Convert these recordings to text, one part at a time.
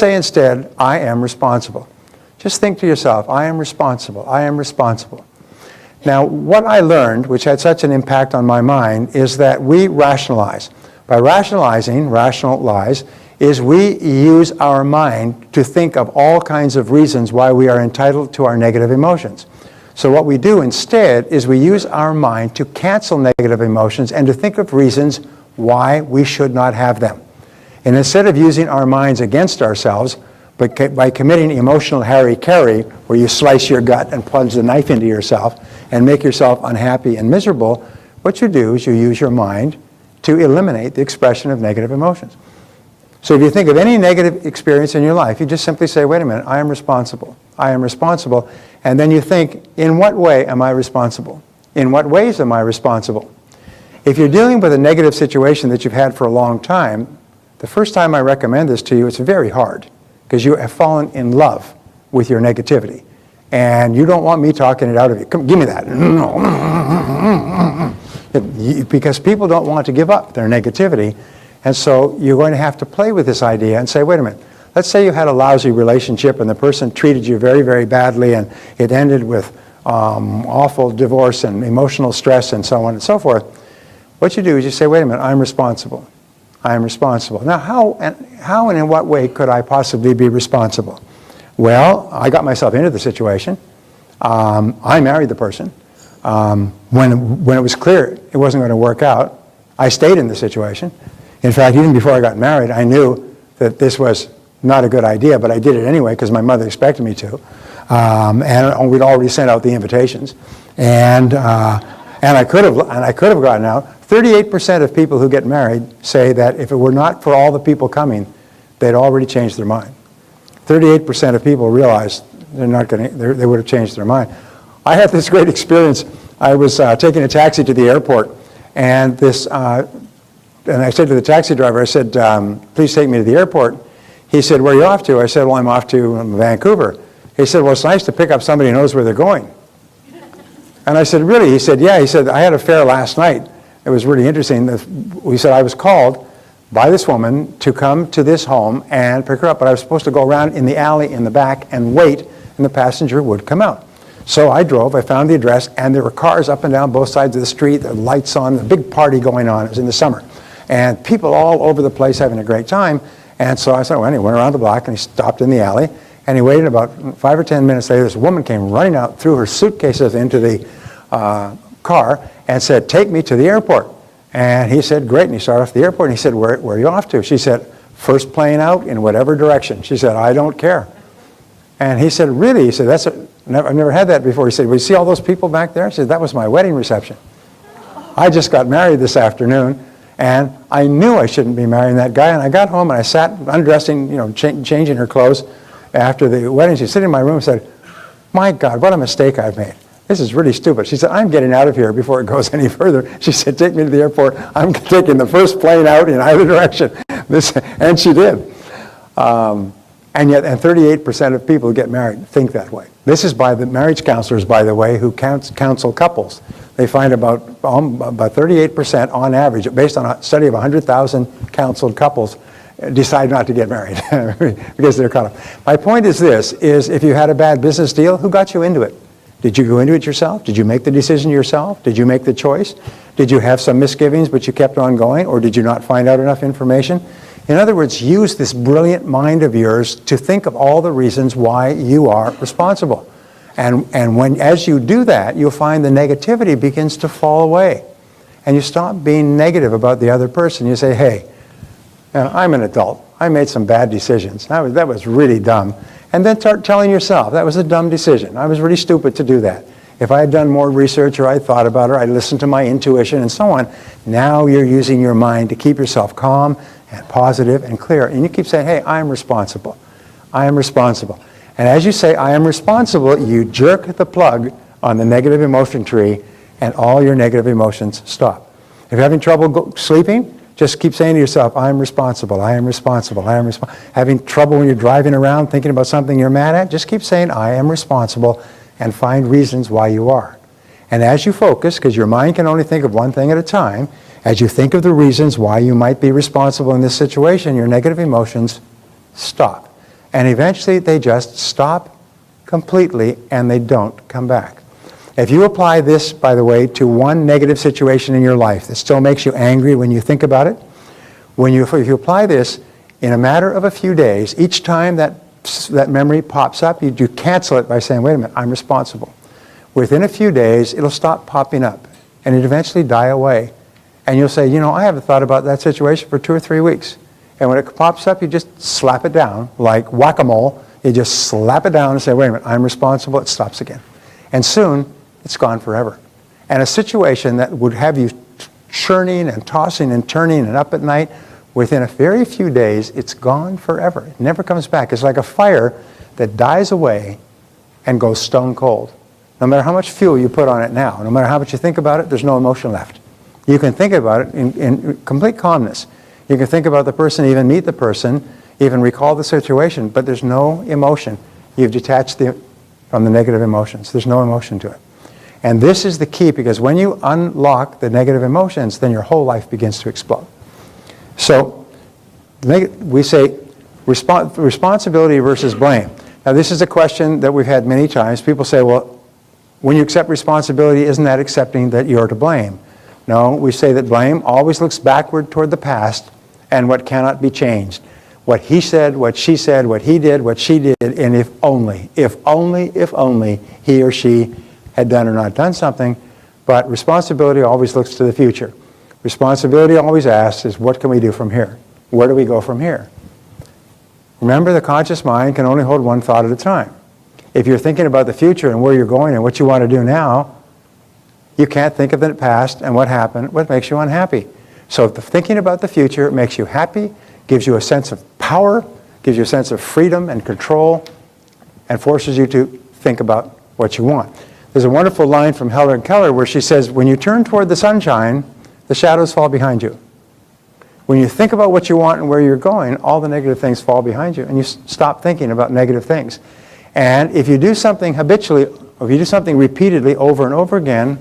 say instead, I am responsible. Just think to yourself, I am responsible, I am responsible. Now, what I learned, which had such an impact on my mind, is that we rationalize. By rationalize, is we use our mind to think of all kinds of reasons why we are entitled to our negative emotions. So what we do instead is we use our mind to cancel negative emotions and to think of reasons why we should not have them. And instead of using our minds against ourselves, but by committing emotional hara-kiri, where you slice your gut and plunge the knife into yourself and make yourself unhappy and miserable, what you do is you use your mind to eliminate the expression of negative emotions. So if you think of any negative experience in your life, you just simply say, wait a minute, I am responsible. I am responsible. And then you think, in what way am I responsible? In what ways am I responsible? If you're dealing with a negative situation that you've had for a long time, the first time I recommend this to you, it's very hard because you have fallen in love with your negativity. And you don't want me talking it out of you. Come, give me that. Because people don't want to give up their negativity. And so you're going to have to play with this idea and say, wait a minute, let's say you had a lousy relationship and the person treated you very, very badly and it ended with awful divorce and emotional stress and so on and so forth. What you do is you say, wait a minute, I'm responsible. I am responsible. Now, how and in what way could I possibly be responsible? Well, I got myself into the situation. I married the person. When it was clear it wasn't going to work out, I stayed in the situation. In fact, even before I got married, I knew that this was not a good idea, but I did it anyway because my mother expected me to. And we'd already sent out the invitations. And I could have gotten out. 38% of people who get married say that if it were not for all the people coming, they'd already changed their mind. 38% of people realize they would have changed their mind. I had this great experience. I was taking a taxi to the airport, and I said to the taxi driver, I said, please take me to the airport. He said, where are you off to? I said, well, I'm off to Vancouver. He said, well, it's nice to pick up somebody who knows where they're going. And I said, really? He said, yeah. He said, I had a fare last night. It was really interesting. He said, I was called by this woman to come to this home and pick her up, but I was supposed to go around in the alley in the back and wait, and the passenger would come out. So I drove, I found the address, and there were cars up and down both sides of the street, the lights on, a big party going on. It was in the summer. And people all over the place having a great time. And so I said, well, anyway, went around the block, and he stopped in the alley, and he waited. About 5 or 10 minutes later, this woman came running out, threw her suitcases into the car, and said, take me to the airport. And he said, great. And he started off the airport, and he said, where are you off to? She said, first plane out in whatever direction. She said, I don't care. And he said, really? He said, I've never had that before. He said, well, you see all those people back there? She said, that was my wedding reception. I just got married this afternoon, and I knew I shouldn't be marrying that guy. And I got home, and I sat undressing, changing her clothes after the wedding. She sat in my room and said, my God, what a mistake I've made. This is really stupid. She said, I'm getting out of here before it goes any further. She said, take me to the airport. I'm taking the first plane out in either direction. And she did. And 38% of people who get married think that way. This is by the marriage counselors, by the way, who counsel couples. They find about 38% on average, based on a study of 100,000 counseled couples, decide not to get married because they're caught up. My point is this, is if you had a bad business deal, who got you into it? Did you go into it yourself? Did you make the decision yourself? Did you make the choice? Did you have some misgivings but you kept on going, or did you not find out enough information? In other words, use this brilliant mind of yours to think of all the reasons why you are responsible. And as you do that, you'll find the negativity begins to fall away. And you stop being negative about the other person. You say, hey, I'm an adult. I made some bad decisions. That was really dumb. And then start telling yourself, that was a dumb decision. I was really stupid to do that. If I had done more research or I thought about it, I listened to my intuition and so on. Now you're using your mind to keep yourself calm and positive and clear. And you keep saying, hey, I am responsible. I am responsible. And as you say, I am responsible, you jerk the plug on the negative emotion tree and all your negative emotions stop. If you're having trouble sleeping, just keep saying to yourself, I am responsible, I am responsible, I am responsible. Having trouble when you're driving around thinking about something you're mad at, just keep saying, I am responsible, and find reasons why you are. And as you focus, because your mind can only think of one thing at a time, as you think of the reasons why you might be responsible in this situation, your negative emotions stop. And eventually they just stop completely and they don't come back. If you apply this, by the way, to one negative situation in your life that still makes you angry when you think about it, if you apply this in a matter of a few days, each time that memory pops up, you cancel it by saying, wait a minute, I'm responsible. Within a few days, it'll stop popping up and it eventually die away. And you'll say, I haven't thought about that situation for 2 or 3 weeks. And when it pops up, you just slap it down like whack-a-mole. You just slap it down and say, wait a minute, I'm responsible. It stops again. And soon, it's gone forever. And a situation that would have you churning and tossing and turning and up at night, within a very few days, it's gone forever. It never comes back. It's like a fire that dies away and goes stone cold. No matter how much fuel you put on it now, no matter how much you think about it, there's no emotion left. You can think about it in complete calmness. You can think about the person, even meet the person, even recall the situation, but there's no emotion. You've detached from the negative emotions. There's no emotion to it. And this is the key, because when you unlock the negative emotions, then your whole life begins to explode. So we say responsibility versus blame. Now this is a question that we've had many times. People say, well, when you accept responsibility, isn't that accepting that you're to blame? No, we say that blame always looks backward toward the past and what cannot be changed. What he said, what she said, what he did, what she did, and if only he or she had done or not done something. But responsibility always looks to the future. Responsibility always asks is, what can we do from here? Where do we go from here? Remember, the conscious mind can only hold one thought at a time. If you're thinking about the future and where you're going and what you want to do now, you can't think of the past and what happened, what makes you unhappy. So if thinking about the future makes you happy, gives you a sense of power, gives you a sense of freedom and control, and forces you to think about what you want. There's a wonderful line from Helen Keller where she says, when you turn toward the sunshine, the shadows fall behind you. When you think about what you want and where you're going, all the negative things fall behind you, and you stop thinking about negative things. And if you do something habitually, or if you do something repeatedly over and over again,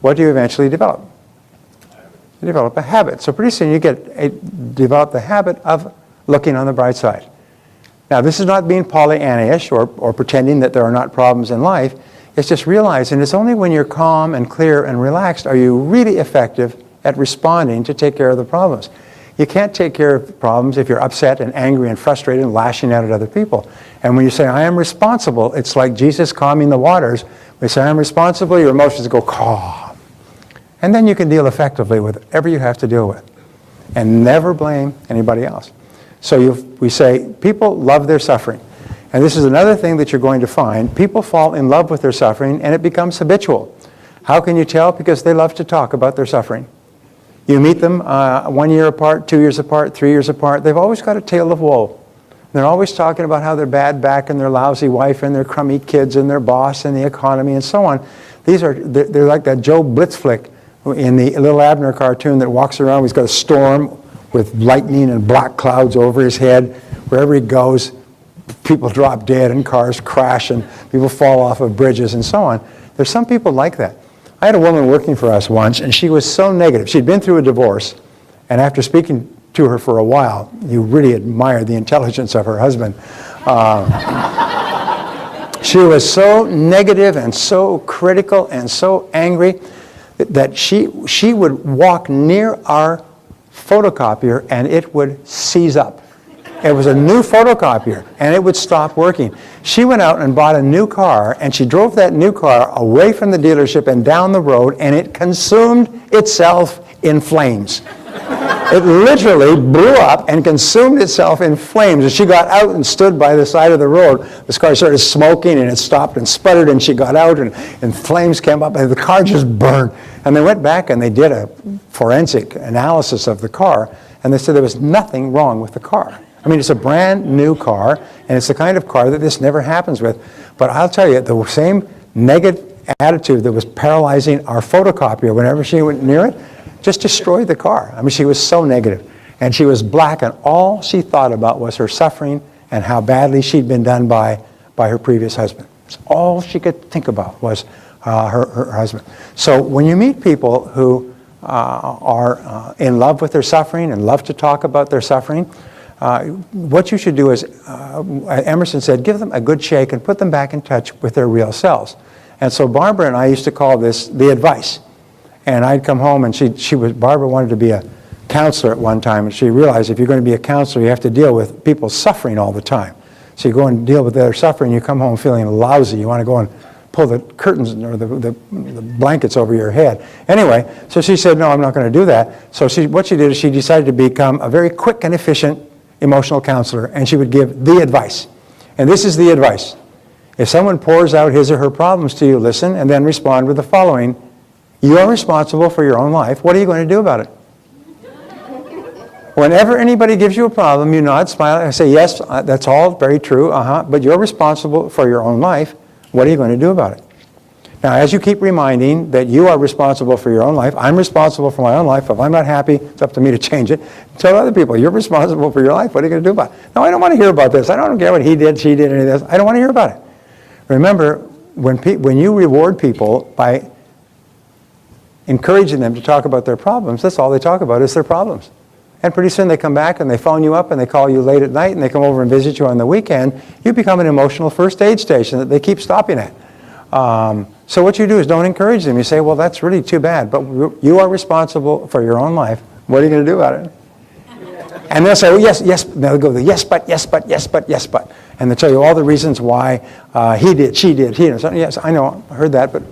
what do you eventually develop? You develop a habit. So pretty soon you develop the habit of looking on the bright side. Now this is not being Pollyanna-ish or pretending that there are not problems in life. It's just realizing it's only when you're calm and clear and relaxed are you really effective at responding to take care of the problems. You can't take care of problems if you're upset and angry and frustrated and lashing out at other people. And when you say, I am responsible, it's like Jesus calming the waters. When you say, I am responsible, your emotions go calm. And then you can deal effectively with whatever you have to deal with. And never blame anybody else. So we say, people love their suffering. And this is another thing that you're going to find. People fall in love with their suffering and it becomes habitual. How can you tell? Because they love to talk about their suffering. You meet them 1 year apart, 2 years apart, 3 years apart. They've always got a tale of woe. They're always talking about how their bad back and their lousy wife and their crummy kids and their boss and the economy and so on. They're like that Joe Blitz flick in the Little Abner cartoon that walks around. He's got a storm with lightning and black clouds over his head. Wherever he goes, people drop dead and cars crash and people fall off of bridges and so on. There's some people like that. I had a woman working for us once, and she was so negative. She'd been through a divorce, and after speaking to her for a while, you really admire the intelligence of her husband. She was so negative and so critical and so angry that she would walk near our photocopier and it would seize up. It was a new photocopier, and it would stop working. She went out and bought a new car, and she drove that new car away from the dealership and down the road, and it consumed itself in flames. It literally blew up and consumed itself in flames. And she got out and stood by the side of the road. This car started smoking, and it stopped and sputtered, and she got out, and flames came up, and the car just burned. And they went back and they did a forensic analysis of the car, and they said there was nothing wrong with the car. I mean, it's a brand new car, and it's the kind of car that this never happens with. But I'll tell you, the same negative attitude that was paralyzing our photocopier whenever she went near it just destroyed the car. I mean, she was so negative. And she was black, and all she thought about was her suffering and how badly she'd been done by her previous husband. It's all she could think about was her husband. So when you meet people who are in love with their suffering and love to talk about their suffering, What you should do is, Emerson said, give them a good shake and put them back in touch with their real selves. And so Barbara and I used to call this the advice. And I'd come home, and Barbara wanted to be a counselor at one time, and she realized if you're going to be a counselor, you have to deal with people suffering all the time. So you go and deal with their suffering, you come home feeling lousy. You want to go and pull the curtains or the blankets over your head. Anyway, so she said, no, I'm not going to do that. So what she did is she decided to become a very quick and efficient emotional counselor, and she would give the advice. And this is the advice. If someone pours out his or her problems to you, listen and then respond with the following. You are responsible for your own life. What are you going to do about it? Whenever anybody gives you a problem, you nod, smile, and say, yes, that's all very true, but you're responsible for your own life. What are you going to do about it? Now, as you keep reminding that you are responsible for your own life, I'm responsible for my own life. If I'm not happy, it's up to me to change it. Tell other people, you're responsible for your life. What are you going to do about it? No, I don't want to hear about this. I don't care what he did, she did, any of this. I don't want to hear about it. Remember, when you reward people by encouraging them to talk about their problems, that's all they talk about is their problems. And pretty soon they come back and they phone you up and they call you late at night and they come over and visit you on the weekend. You become an emotional first aid station that they keep stopping at. So what you do is don't encourage them. You say, well, that's really too bad, but you are responsible for your own life. What are you going to do about it? And they'll say, oh, yes, yes. They'll go, yes, but, yes, but, yes, but, yes, but. And they'll tell you all the reasons why he did, she did, he did. Yes, I know, I heard that, but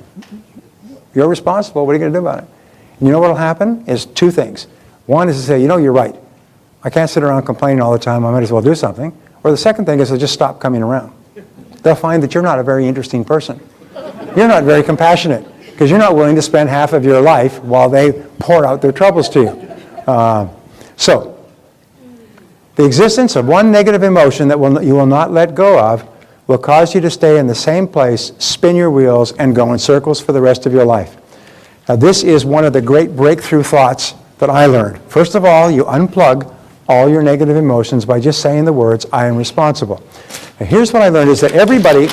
you're responsible. What are you going to do about it? And you know what will happen is two things. One is to say, you know, you're right. I can't sit around complaining all the time. I might as well do something. Or the second thing is to just stop coming around. They'll find that you're not a very interesting person. You're not very compassionate because you're not willing to spend half of your life while they pour out their troubles to you. So, the existence of one negative emotion that you will not let go of will cause you to stay in the same place, spin your wheels, and go in circles for the rest of your life. Now, this is one of the great breakthrough thoughts that I learned. First of all, you unplug all your negative emotions by just saying the words, I am responsible. And here's what I learned is that everybody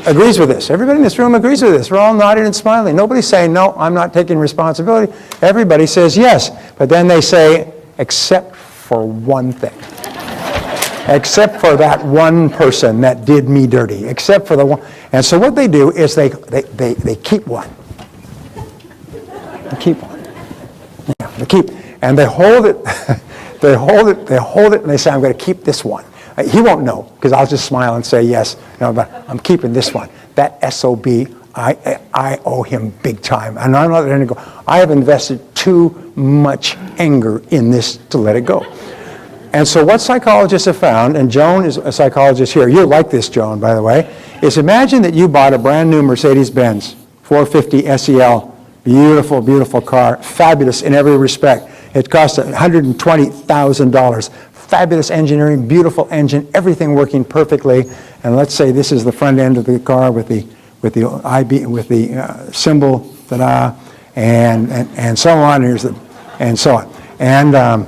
agrees with this. Everybody in this room agrees with this. We're all nodding and smiling. Nobody's saying, no, I'm not taking responsibility. Everybody says yes. But then they say, except for one thing. Except for that one person that did me dirty. Except for the one. And so what they do is they keep one. They keep one. Yeah, and they hold it, they hold it, and they say, I'm going to keep this one. He won't know, because I'll just smile and say, yes, no, but I'm keeping this one. That SOB, I owe him big time. And I'm not letting it go. I have invested too much anger in this to let it go. And so what psychologists have found, and Joan is a psychologist here, you'll like this, Joan, by the way, is imagine that you bought a brand new Mercedes-Benz 450 SEL. Beautiful, beautiful car, fabulous in every respect. It cost $120,000. Fabulous engineering, beautiful engine, everything working perfectly. And let's say this is the front end of the car with the symbol, ta-da, and so on. And so on.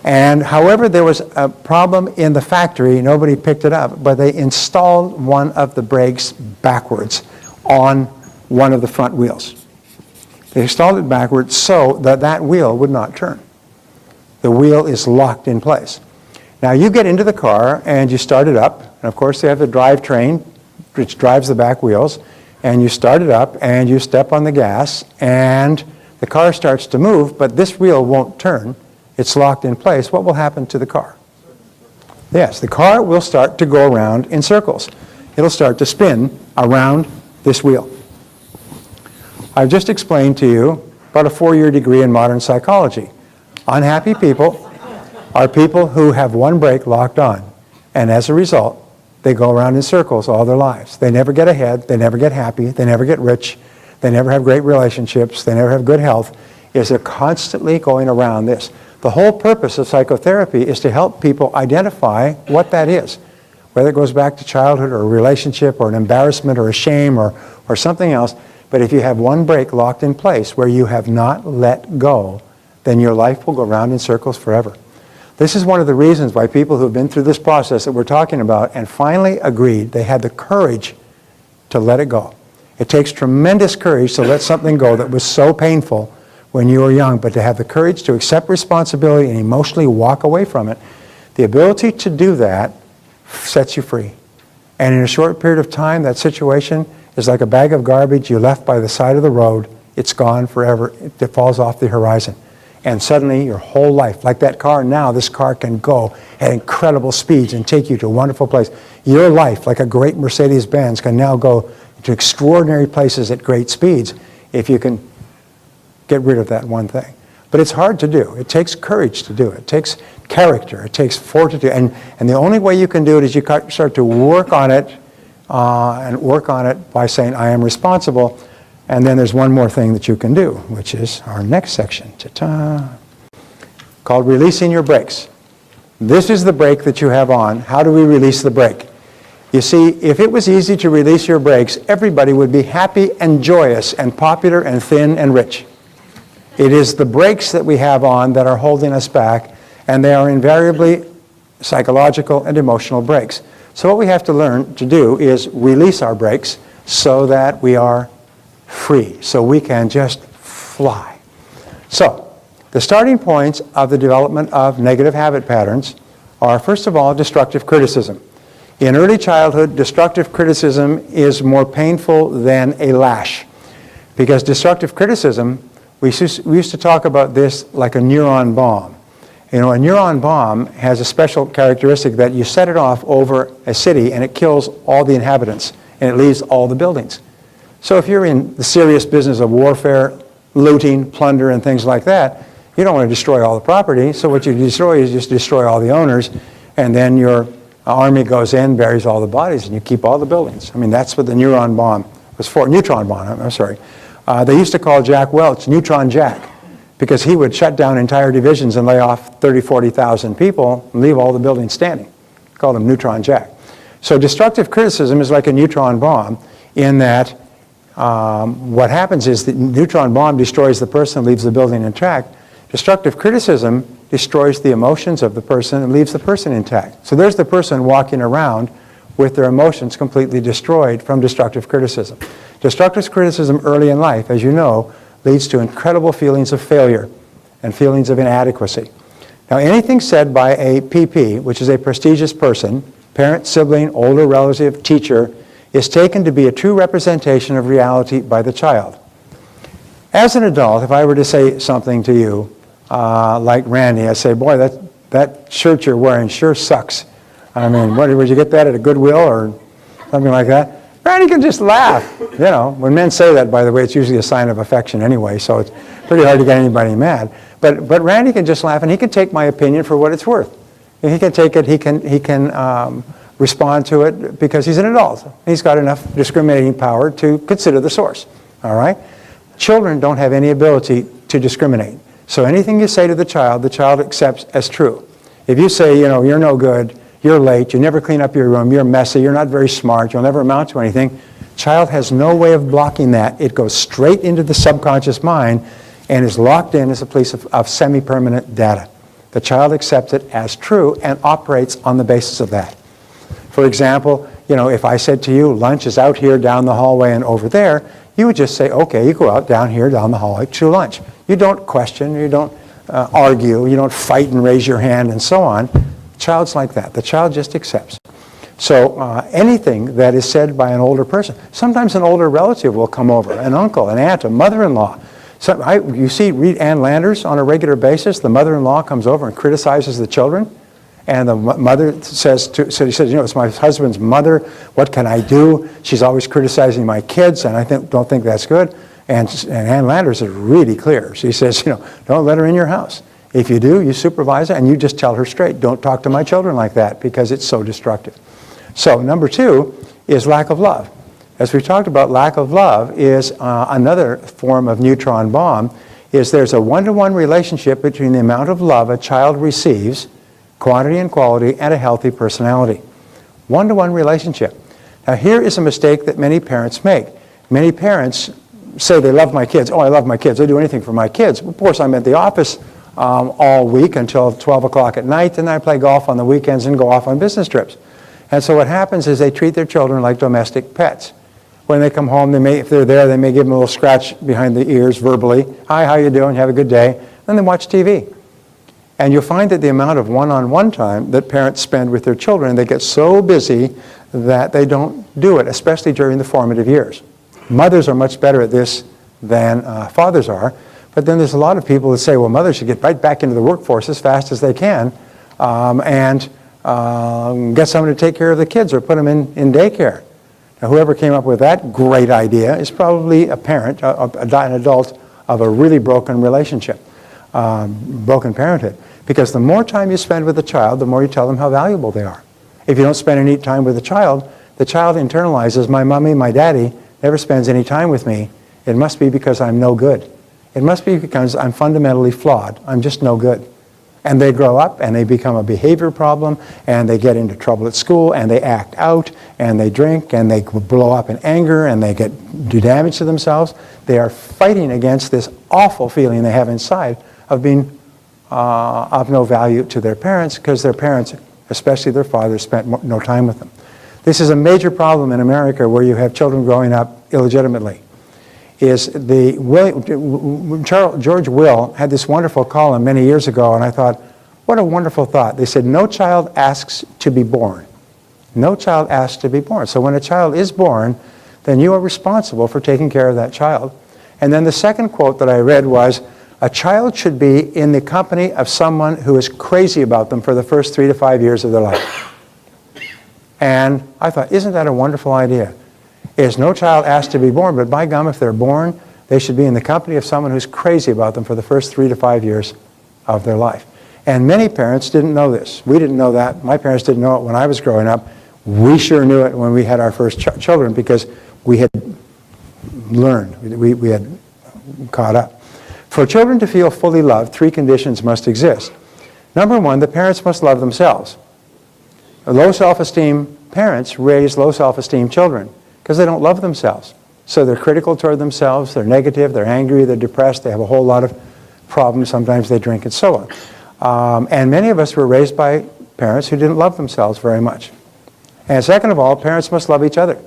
And however, there was a problem in the factory. Nobody picked it up, but they installed one of the brakes backwards on one of the front wheels. They installed it backwards so that that wheel would not turn. The wheel is locked in place. Now you get into the car and you start it up. And of course they have the drivetrain which drives the back wheels. And you start it up and you step on the gas and the car starts to move, but this wheel won't turn. It's locked in place. What will happen to the car? Yes, the car will start to go around in circles. It'll start to spin around this wheel. I've just explained to you about a 4-year degree in modern psychology. Unhappy people are people who have one brake locked on, and as a result, they go around in circles all their lives. They never get ahead, they never get happy, they never get rich, they never have great relationships, they never have good health, is they're constantly going around this. The whole purpose of psychotherapy is to help people identify what that is, whether it goes back to childhood or a relationship or an embarrassment or a shame or something else. But if you have one brake locked in place where you have not let go, then your life will go around in circles forever. This is one of the reasons why people who have been through this process that we're talking about and finally agreed, they had the courage to let it go. It takes tremendous courage to let something go that was so painful when you were young, but to have the courage to accept responsibility and emotionally walk away from it. The ability to do that sets you free. And in a short period of time, that situation is like a bag of garbage you left by the side of the road. It's gone forever. It falls off the horizon. And suddenly your whole life, like that car now, this car can go at incredible speeds and take you to a wonderful place. Your life, like a great Mercedes-Benz, can now go to extraordinary places at great speeds if you can get rid of that one thing. But it's hard to do. It takes courage to do it. It takes character. It takes fortitude. And the only way you can do it is you start to work on it and work on it by saying, I am responsible. And then there's one more thing that you can do, which is our next section, ta-ta, called releasing your brakes. This is the brake that you have on. How do we release the brake? You see, if it was easy to release your brakes, everybody would be happy and joyous and popular and thin and rich. It is the brakes that we have on that are holding us back, and they are invariably psychological and emotional brakes. So what we have to learn to do is release our brakes so that we are free, so we can just fly. So, the starting points of the development of negative habit patterns are, first of all, destructive criticism. In early childhood, destructive criticism is more painful than a lash, because destructive criticism, we used to talk about this like a neuron bomb. You know, a neuron bomb has a special characteristic that you set it off over a city and it kills all the inhabitants and it leaves all the buildings. So if you're in the serious business of warfare, looting, plunder, and things like that, you don't want to destroy all the property. So what you destroy is just destroy all the owners, and then your army goes in, buries all the bodies, and you keep all the buildings. I mean, that's what the neuron bomb was for. Neutron bomb, I'm sorry. They used to call Jack Welch Neutron Jack, because he would shut down entire divisions and lay off 30, 40,000 people and leave all the buildings standing. Called him Neutron Jack. So destructive criticism is like a neutron bomb in that what happens is the neutron bomb destroys the person and leaves the building intact. Destructive criticism destroys the emotions of the person and leaves the person intact. So there's the person walking around with their emotions completely destroyed from destructive criticism. Destructive criticism early in life, as you know, leads to incredible feelings of failure and feelings of inadequacy. Now, anything said by a PP, which is a prestigious person, parent, sibling, older relative, teacher, is taken to be a true representation of reality by the child. As an adult, if I were to say something to you, like Randy, I'd say, boy, that shirt you're wearing sure sucks. I mean, would you get that at a Goodwill or something like that? Randy can just laugh. You know, when men say that, by the way, it's usually a sign of affection anyway, so it's pretty hard to get anybody mad. But Randy can just laugh, and he can take my opinion for what it's worth. And he can take it, he can respond to it because he's an adult. He's got enough discriminating power to consider the source, all right? Children don't have any ability to discriminate. So anything you say to the child accepts as true. If you say, you know, you're no good, you're late, you never clean up your room, you're messy, you're not very smart, you'll never amount to anything, child has no way of blocking that. It goes straight into the subconscious mind and is locked in as a piece of semi-permanent data. The child accepts it as true and operates on the basis of that. For example, you know, if I said to you, lunch is out here, down the hallway, and over there, you would just say, okay, you go out down here, down the hallway to lunch. You don't question, you don't argue, you don't fight and raise your hand and so on. Child's like that. The child just accepts. So anything that is said by an older person, sometimes an older relative will come over, an uncle, an aunt, a mother-in-law. So read Ann Landers on a regular basis. The mother-in-law comes over and criticizes the children. And the mother says, you know, it's my husband's mother. What can I do? She's always criticizing my kids, and I don't think that's good. And Ann Landers is really clear. She says, you know, don't let her in your house. If you do, you supervise her, and you just tell her straight, don't talk to my children like that, because it's so destructive. So number 2 is lack of love. As we talked about, lack of love is another form of neutron bomb, is there's a one-to-one relationship between the amount of love a child receives, quantity and quality, and a healthy personality. One-to-one relationship. Now here is a mistake that many parents make. Many parents say they love my kids. Oh, I love my kids. I do anything for my kids. Of course, I'm at the office all week until 12 o'clock at night, and I play golf on the weekends and go off on business trips. And so what happens is they treat their children like domestic pets. When they come home, if they're there, they may give them a little scratch behind the ears verbally. Hi, how you doing? Have a good day. Then they watch TV. And you'll find that the amount of one-on-one time that parents spend with their children, they get so busy that they don't do it, especially during the formative years. Mothers are much better at this than fathers are. But then there's a lot of people that say, well, mothers should get right back into the workforce as fast as they can and get someone to take care of the kids or put them in daycare. Now, whoever came up with that great idea is probably a parent, an adult of a really broken relationship, broken parenthood. Because the more time you spend with a child, the more you tell them how valuable they are. If you don't spend any time with the child internalizes, my mommy, my daddy never spends any time with me. It must be because I'm no good. It must be because I'm fundamentally flawed. I'm just no good. And they grow up and they become a behavior problem and they get into trouble at school and they act out and they drink and they blow up in anger and they do damage to themselves. They are fighting against this awful feeling they have inside of being of no value to their parents because their parents, especially their fathers, spent no time with them. This is a major problem in America where you have children growing up illegitimately. George Will had this wonderful column many years ago, and I thought, what a wonderful thought. They said, no child asks to be born. No child asks to be born. So when a child is born, then you are responsible for taking care of that child. And then the second quote that I read was, a child should be in the company of someone who is crazy about them for the first 3 to 5 years of their life. And I thought, isn't that a wonderful idea? Is no child asked to be born, but by gum, if they're born, they should be in the company of someone who's crazy about them for the first 3 to 5 years of their life. And many parents didn't know this. We didn't know that. My parents didn't know it when I was growing up. We sure knew it when we had our first children because we had learned. We had caught up. For children to feel fully loved, 3 conditions must exist. Number 1, the parents must love themselves. Low self-esteem parents raise low self-esteem children because they don't love themselves. So they're critical toward themselves, they're negative, they're angry, they're depressed, they have a whole lot of problems, sometimes they drink and so on. And many of us were raised by parents who didn't love themselves very much. And second of all, parents must love each other.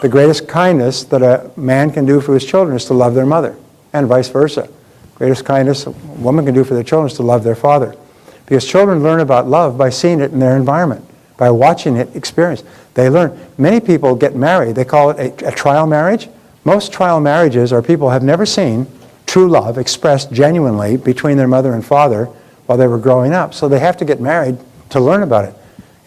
The greatest kindness that a man can do for his children is to love their mother, and vice versa. Greatest kindness a woman can do for their children is to love their father. Because children learn about love by seeing it in their environment, by watching it experience. They learn. Many people get married. They call it a trial marriage. Most trial marriages are people have never seen true love expressed genuinely between their mother and father while they were growing up. So they have to get married to learn about it.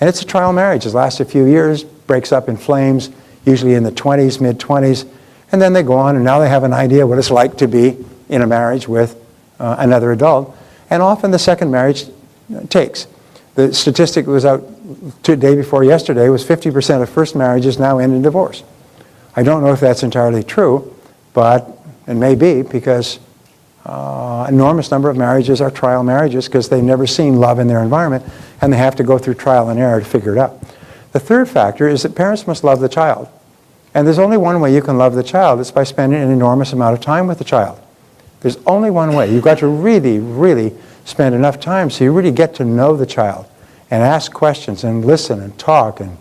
And it's a trial marriage. It lasts a few years, breaks up in flames, usually in the 20s, mid-20s. And then they go on, and now they have an idea what it's like to be in a marriage with another adult. And often the second marriage takes. The statistic was out the day before yesterday was 50% of first marriages now end in divorce. I don't know if that's entirely true, but it may be because an enormous number of marriages are trial marriages because they've never seen love in their environment and they have to go through trial and error to figure it out. The third factor is that parents must love the child. And there's only one way you can love the child. It's by spending an enormous amount of time with the child. There's only one way. You've got to really, really spend enough time so you really get to know the child and ask questions and listen and talk and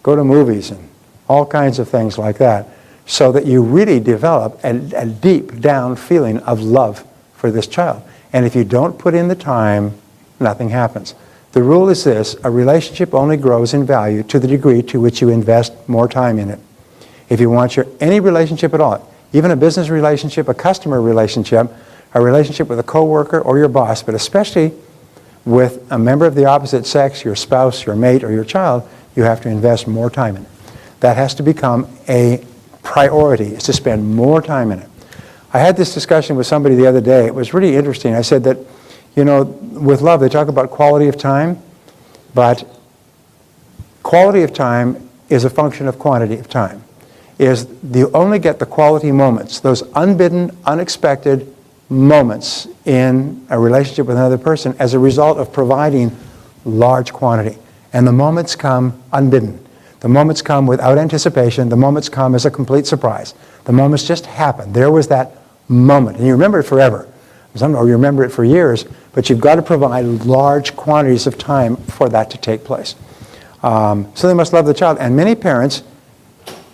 go to movies and all kinds of things like that so that you really develop a deep down feeling of love for this child. And if you don't put in the time, nothing happens. The rule is this: a relationship only grows in value to the degree to which you invest more time in it. If you want any relationship at all, even a business relationship, a customer relationship, a relationship with a coworker or your boss, but especially with a member of the opposite sex, your spouse, your mate, or your child, you have to invest more time in it. That has to become a priority, is to spend more time in it. I had this discussion with somebody the other day. It was really interesting. I said that, you know, with love, they talk about quality of time, but quality of time is a function of quantity of time. You only get the quality moments, those unbidden, unexpected moments in a relationship with another person as a result of providing large quantity. And the moments come unbidden. The moments come without anticipation. The moments come as a complete surprise. The moments just happen. There was that moment. And you remember it forever. Or you remember it for years, but you've got to provide large quantities of time for that to take place. So they must love the child. And many parents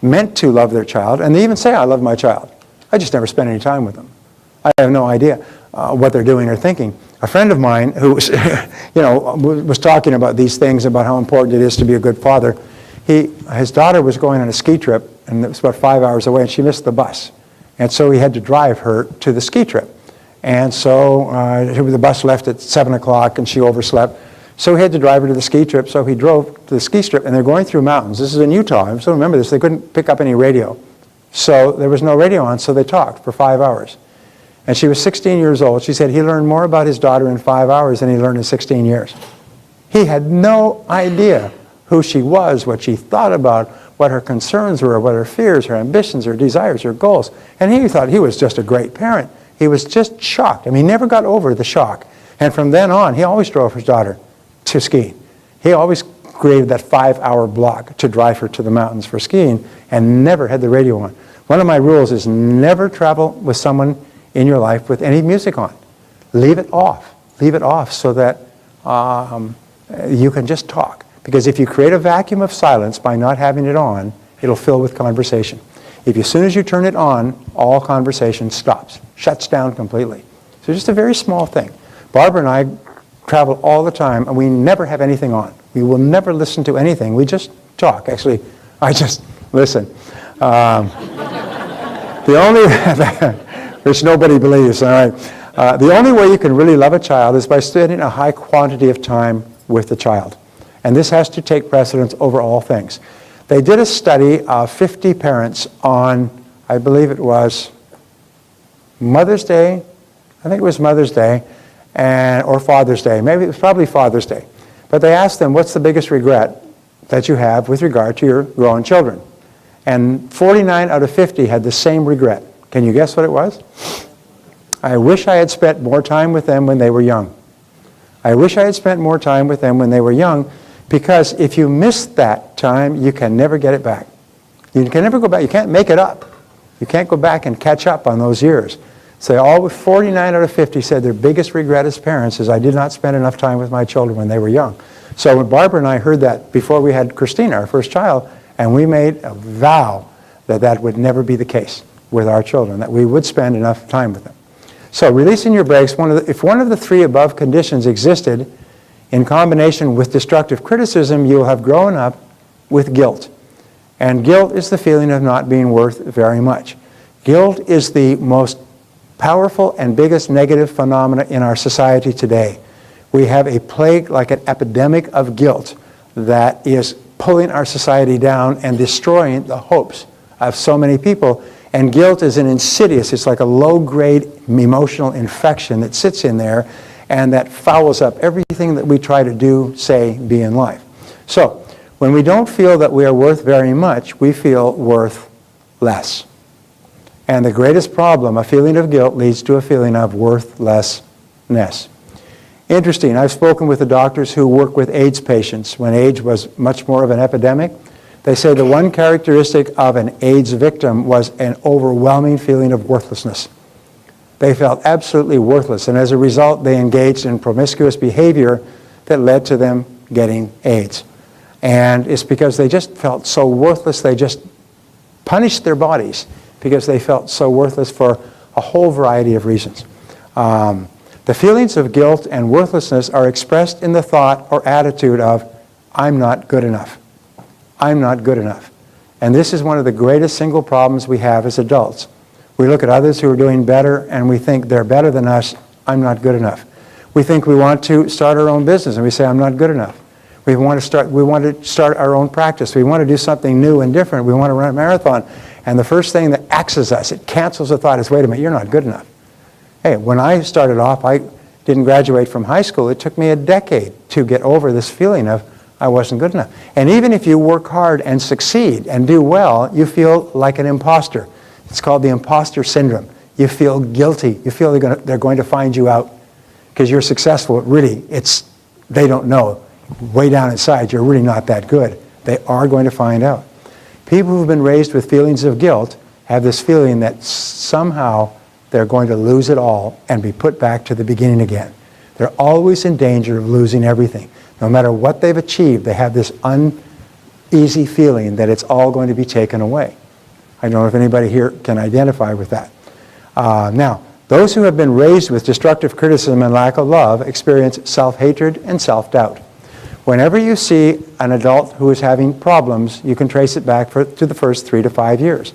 meant to love their child, and they even say, I love my child. I just never spend any time with them. I have no idea what they're doing or thinking. A friend of mine who was, was talking about these things, about how important it is to be a good father. His daughter was going on a ski trip, and it was about 5 hours away, and she missed the bus. And so he had to drive her to the ski trip. And so the bus left at 7 o'clock, and she overslept. So he had to drive her to the ski trip, so he drove to the ski strip, and they're going through mountains. This is in Utah. I still remember this. They couldn't pick up any radio. So there was no radio on, so they talked for 5 hours. And she was 16 years old. She said he learned more about his daughter in 5 hours than he learned in 16 years. He had no idea who she was, what she thought about, what her concerns were, what her fears, her ambitions, her desires, her goals. And he thought he was just a great parent. He was just shocked. I mean, he never got over the shock. And from then on, he always drove his daughter to skiing. He always created that 5-hour block to drive her to the mountains for skiing and never had the radio on. One of my rules is never travel with someone in your life with any music on. Leave it off. Leave it off so that you can just talk. Because if you create a vacuum of silence by not having it on, it'll fill with conversation. If as soon as you turn it on, all conversation stops, shuts down completely. So just a very small thing. Barbara and I travel all the time, and we never have anything on. We will never listen to anything. We just talk. Actually, I just listen. The only, which nobody believes, all right. The only way you can really love a child is by spending a high quantity of time with the child. And this has to take precedence over all things. They did a study of 50 parents on, I believe it was Mother's Day. I think it was Mother's Day, or Father's Day. Maybe it was probably Father's Day. But they asked them, what's the biggest regret that you have with regard to your grown children? And 49 out of 50 had the same regret. Can you guess what it was? I wish I had spent more time with them when they were young. I wish I had spent more time with them when they were young, because if you miss that time, you can never get it back. You can never go back. You can't make it up. You can't go back and catch up on those years. So 49 out of 50 said their biggest regret as parents is I did not spend enough time with my children when they were young. So when Barbara and I heard that before we had Christina, our first child, and we made a vow that that would never be the case with our children, that we would spend enough time with them. So releasing your brakes, if one of the three above conditions existed in combination with destructive criticism, you will have grown up with guilt. And guilt is the feeling of not being worth very much. Guilt is the most powerful and biggest negative phenomena in our society today. We have a plague, like an epidemic of guilt, that is pulling our society down and destroying the hopes of so many people. And guilt is an insidious, it's like a low-grade emotional infection that sits in there and that fouls up everything that we try to do, say, be in life. So, when we don't feel that we are worth very much, we feel worth less. And the greatest problem, a feeling of guilt, leads to a feeling of worthlessness. Interesting, I've spoken with the doctors who work with AIDS patients when AIDS was much more of an epidemic. They say the one characteristic of an AIDS victim was an overwhelming feeling of worthlessness. They felt absolutely worthless, and as a result, they engaged in promiscuous behavior that led to them getting AIDS. And it's because they just felt so worthless, they just punished their bodies because they felt so worthless for a whole variety of reasons. The feelings of guilt and worthlessness are expressed in the thought or attitude of, I'm not good enough. I'm not good enough. And this is one of the greatest single problems we have as adults. We look at others who are doing better and we think they're better than us. I'm not good enough. We think we want to start our own business and we say, I'm not good enough. We want to start our own practice. We want to do something new and different. We want to run a marathon. And the first thing that axes us, it cancels the thought, is, wait a minute, you're not good enough. Hey, when I started off, I didn't graduate from high school. It took me a decade to get over this feeling of I wasn't good enough. And even if you work hard and succeed and do well, you feel like an imposter. It's called the imposter syndrome. You feel guilty. You feel they're going to find you out because you're successful. Really, they don't know. Way down inside, you're really not that good. They are going to find out. People who've been raised with feelings of guilt have this feeling that somehow they're going to lose it all and be put back to the beginning again. They're always in danger of losing everything. No matter what they've achieved, they have this uneasy feeling that it's all going to be taken away. I don't know if anybody here can identify with that. Now, Those who have been raised with destructive criticism and lack of love experience self-hatred and self-doubt. Whenever you see an adult who is having problems, you can trace it back to the first 3 to 5 years.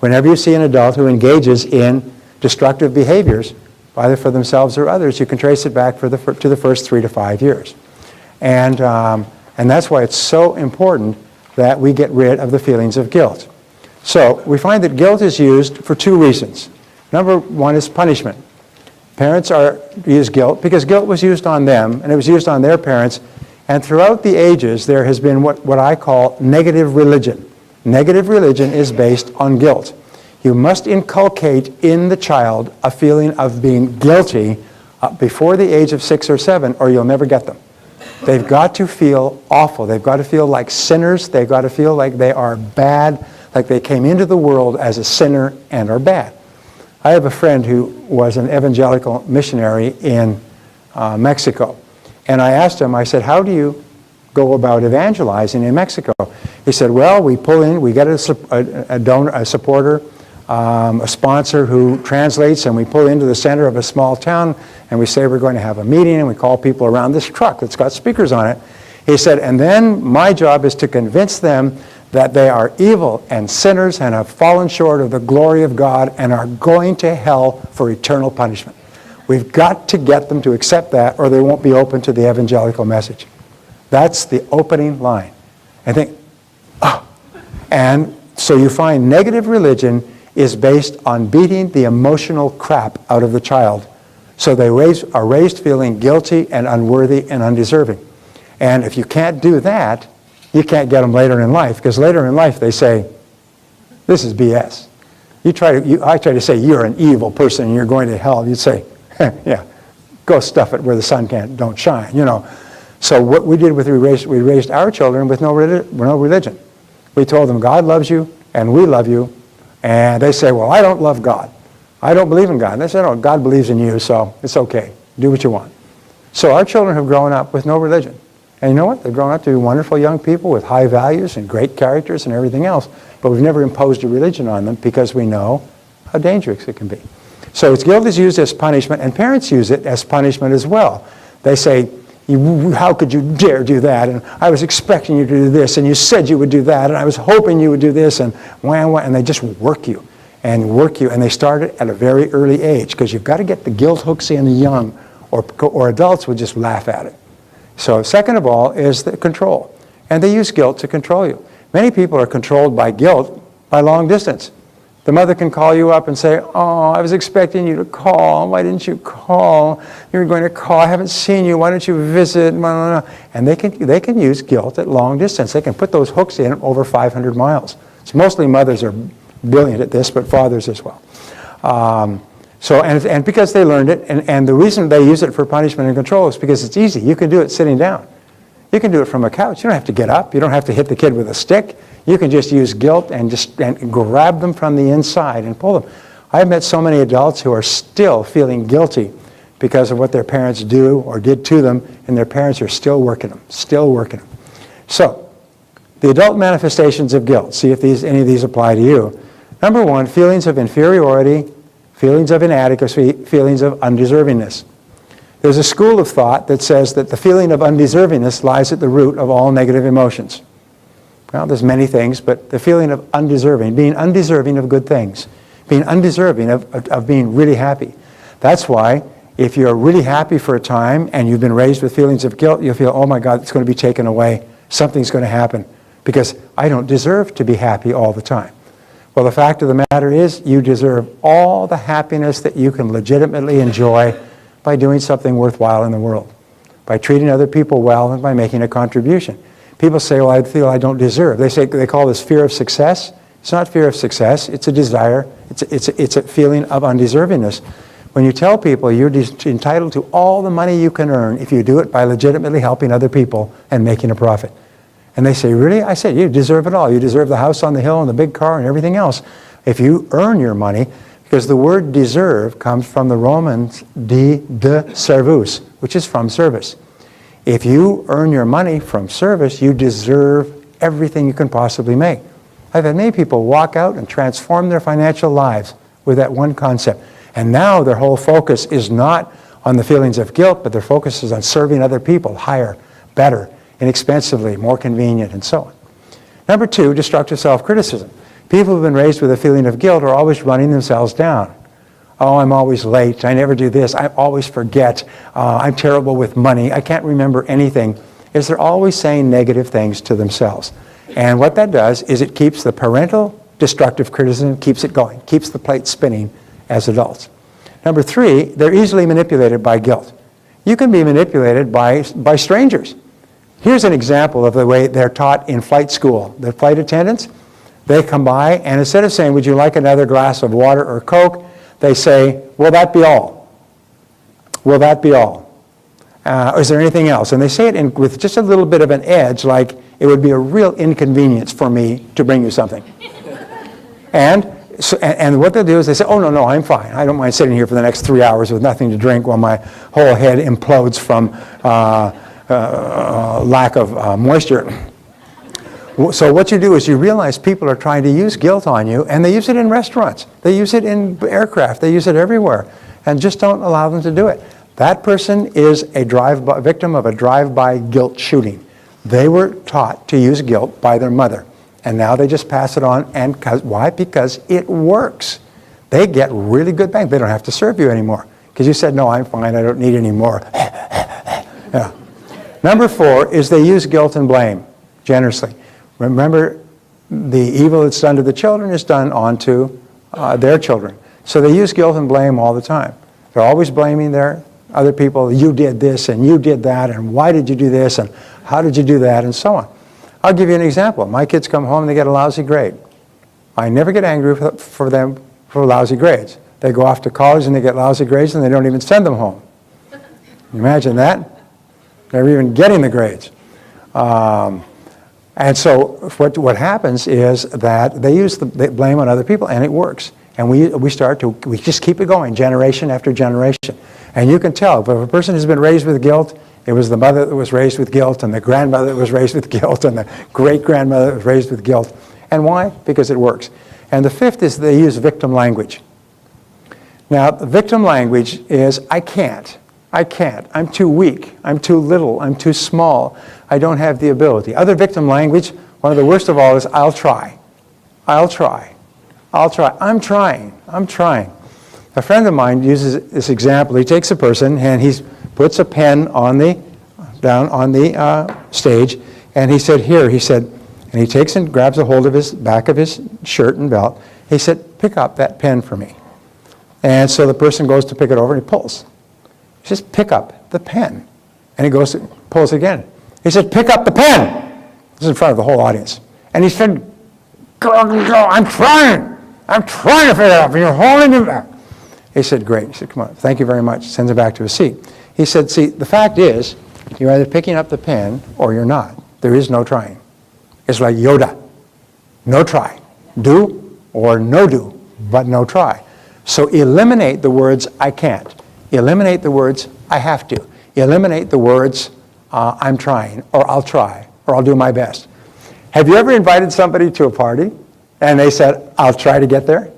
Whenever you see an adult who engages in destructive behaviors, either for themselves or others, you can trace it back to the first 3 to 5 years. And that's why it's so important that we get rid of the feelings of guilt. So we find that guilt is used for 2 reasons. Number 1 is punishment. Parents use guilt because guilt was used on them, and it was used on their parents. And throughout the ages, there has been what I call negative religion. Negative religion is based on guilt. You must inculcate in the child a feeling of being guilty before the age of 6 or 7, or you'll never get them. They've got to feel awful. They've got to feel like sinners. They've got to feel like they are bad, like they came into the world as a sinner and are bad. I have a friend who was an evangelical missionary in Mexico. And I asked him, I said, how do you go about evangelizing in Mexico? He said, well, we pull in, we get a donor, a supporter, a sponsor who translates, and we pull into the center of a small town, and we say we're going to have a meeting, and we call people around this truck that's got speakers on it. He said, and then my job is to convince them that they are evil and sinners and have fallen short of the glory of God and are going to hell for eternal punishment. We've got to get them to accept that, or they won't be open to the evangelical message. That's the opening line. I think, oh. And so you find negative religion is based on beating the emotional crap out of the child. So they are raised feeling guilty and unworthy and undeserving. And if you can't do that, you can't get them later in life, because later in life they say, this is BS. I try to say you're an evil person and you're going to hell. You'd say, yeah, go stuff it where the sun don't shine, you know. So what we did we raised our children with no religion. We told them God loves you and we love you. And they say, well, I don't love God. I don't believe in God. And they said, oh, God believes in you, so it's okay. Do what you want. So our children have grown up with no religion. And you know what? They've grown up to be wonderful young people with high values and great characters and everything else. But we've never imposed a religion on them because we know how dangerous it can be. So guilt is used as punishment, and parents use it as punishment as well. They say, how could you dare do that? And I was expecting you to do this, and you said you would do that, and I was hoping you would do this, and and they just work you, and they start it at a very early age, because you've got to get the guilt hooks in the young, or adults would just laugh at it. So second of all is the control, and they use guilt to control you. Many people are controlled by guilt by long distance. The mother can call you up and say, oh, I was expecting you to call. Why didn't you call? You were going to call. I haven't seen you. Why don't you visit? And they can use guilt at long distance. They can put those hooks in over 500 miles. So mostly mothers are brilliant at this, but fathers as well. And because they learned it, and the reason they use it for punishment and control is because it's easy. You can do it sitting down. You can do it from a couch. You don't have to get up. You don't have to hit the kid with a stick. You can just use guilt and grab them from the inside and pull them. I've met so many adults who are still feeling guilty because of what their parents do or did to them, and their parents are still working them. So, the adult manifestations of guilt. See if any of these apply to you. Number 1, feelings of inferiority, feelings of inadequacy, feelings of undeservingness. There's a school of thought that says that the feeling of undeservingness lies at the root of all negative emotions. Well, there's many things, but the feeling of undeserving, being undeserving of good things, being undeserving of being really happy. That's why if you're really happy for a time and you've been raised with feelings of guilt, you'll feel, oh my God, it's going to be taken away. Something's going to happen because I don't deserve to be happy all the time. Well, the fact of the matter is you deserve all the happiness that you can legitimately enjoy by doing something worthwhile in the world, by treating other people well and by making a contribution. People say, well, I feel I don't deserve. They call this fear of success. It's not fear of success. It's a desire. It's a feeling of undeservingness. When you tell people you're entitled to all the money you can earn if you do it by legitimately helping other people and making a profit. And they say, really? I said, you deserve it all. You deserve the house on the hill and the big car and everything else. If you earn your money, because the word deserve comes from the Romans de servus, which is from service. If you earn your money from service, you deserve everything you can possibly make. I've had many people walk out and transform their financial lives with that one concept. And now their whole focus is not on the feelings of guilt, but their focus is on serving other people higher, better, inexpensively, more convenient, and so on. Number 2, destructive self-criticism. People who've been raised with a feeling of guilt are always running themselves down. Oh, I'm always late. I never do this. I always forget. I'm terrible with money. I can't remember anything. Is they're always saying negative things to themselves. And what that does is it keeps the parental destructive criticism, keeps it going, keeps the plate spinning as adults. Number 3, they're easily manipulated by guilt. You can be manipulated by strangers. Here's an example of the way they're taught in flight school. The flight attendants, they come by, and instead of saying, would you like another glass of water or Coke, they say, will that be all? Will that be all? Is there anything else? And they say it with just a little bit of an edge, like it would be a real inconvenience for me to bring you something. And what they'll do is they say, oh, no, I'm fine. I don't mind sitting here for the next 3 hours with nothing to drink while my whole head implodes from lack of moisture. So what you do is you realize people are trying to use guilt on you, and they use it in restaurants. They use it in aircraft. They use it everywhere. And just don't allow them to do it. That person is a victim of a drive-by guilt shooting. They were taught to use guilt by their mother. And now they just pass it on. And why? Because it works. They get really good bang. They don't have to serve you anymore. Because you said, no, I'm fine. I don't need any more. Yeah. Number 4 is they use guilt and blame generously. Remember, the evil that's done to the children is done onto their children. So they use guilt and blame all the time. They're always blaming their other people. You did this and you did that, and why did you do this and how did you do that, and so on. I'll give you an example. My kids come home and they get a lousy grade. I never get angry for them for lousy grades. They go off to college and they get lousy grades and they don't even send them home. Imagine that. They're even getting the grades. And so what happens is that they use the blame on other people, and it works. And we just keep it going generation after generation. And you can tell if a person has been raised with guilt, it was the mother that was raised with guilt, and the grandmother that was raised with guilt, and the great-grandmother that was raised with guilt. And why? Because it works. And the 5th is they use victim language. Now, the victim language is, I can't, I'm too weak, I'm too little, I'm too small, I don't have the ability. Other victim language, one of the worst of all is, I'll try, I'm trying. A friend of mine uses this example. He takes a person and he puts a pen down on the stage, and he said, here, and he takes and grabs a hold of his back of his shirt and belt. He said, pick up that pen for me. And so the person goes to pick it over and he pulls. He says, pick up the pen. And he goes to pulls again. He said, pick up the pen. This is in front of the whole audience. And he said, go, I'm trying to figure it out, and you're holding him back. He said, great. He said, come on, thank you very much. Sends him back to his seat. He said, see, the fact is, you're either picking up the pen or you're not. There is no trying. It's like Yoda. No try. Do or no do, but no try. So eliminate the words, I can't. Eliminate the words, I have to. Eliminate the words, I'm trying, or I'll try, or I'll do my best. Have you ever invited somebody to a party and they said, I'll try to get there?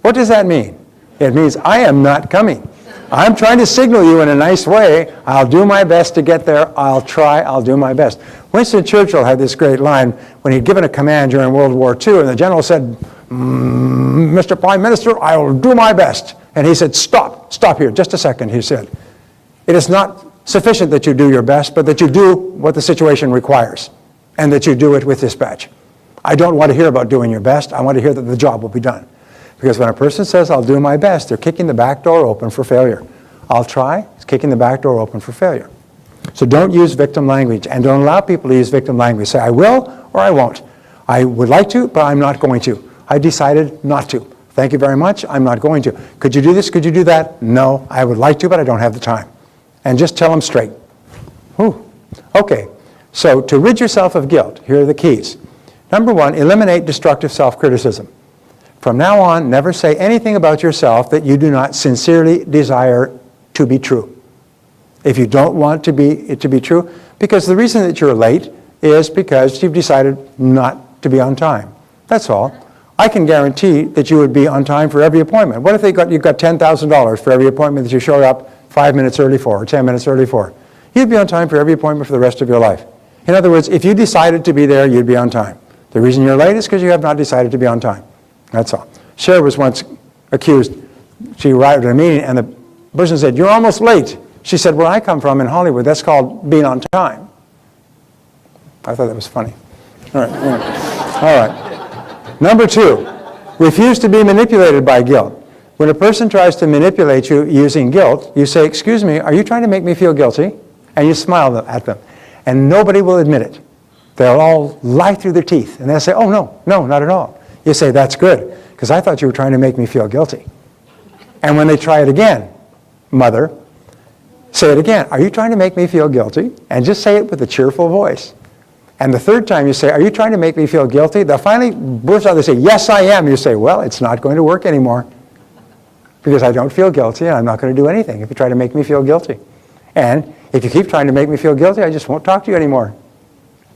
What does that mean? It means I am not coming. I'm trying to signal you in a nice way. I'll do my best to get there. I'll try. I'll do my best. Winston Churchill had this great line when he'd given a command during World War II, and the general said, Mr. Prime Minister, I will do my best. And he said, stop here, just a second, he said. It is not sufficient that you do your best, but that you do what the situation requires, and that you do it with dispatch. I don't want to hear about doing your best. I want to hear that the job will be done. Because when a person says, I'll do my best, they're kicking the back door open for failure. I'll try, it's kicking the back door open for failure. So don't use victim language, and don't allow people to use victim language. Say, I will or I won't. I would like to, but I'm not going to. I decided not to. Thank you very much, I'm not going to. Could you do this, could you do that? No, I would like to, but I don't have the time. And just tell them straight. Whew. Okay, so to rid yourself of guilt, here are the keys. Number 1, eliminate destructive self-criticism. From now on, never say anything about yourself that you do not sincerely desire to be true. If you don't want it to be true, because the reason that you're late is because you've decided not to be on time. That's all. I can guarantee that you would be on time for every appointment. What if you got $10,000 for every appointment that you showed up 5 minutes early for or 10 minutes early for? You'd be on time for every appointment for the rest of your life. In other words, if you decided to be there, you'd be on time. The reason you're late is because you have not decided to be on time. That's all. Cher was once accused. She arrived at a meeting and the person said, "You're almost late." She said, "Where I come from in Hollywood, that's called being on time." I thought that was funny. All right. All right. Number 2, refuse to be manipulated by guilt. When a person tries to manipulate you using guilt, you say, "Excuse me, are you trying to make me feel guilty?" And you smile at them. And nobody will admit it. They'll all lie through their teeth. And they'll say, "Oh, no, not at all." You say, "That's good, because I thought you were trying to make me feel guilty." And when they try it again, "Mother," say it again, "Are you trying to make me feel guilty?" And just say it with a cheerful voice. And the third time you say, "Are you trying to make me feel guilty?" They'll finally burst out, they say, "Yes, I am." You say, "Well, it's not going to work anymore, because I don't feel guilty, and I'm not going to do anything if you try to make me feel guilty. And if you keep trying to make me feel guilty, I just won't talk to you anymore."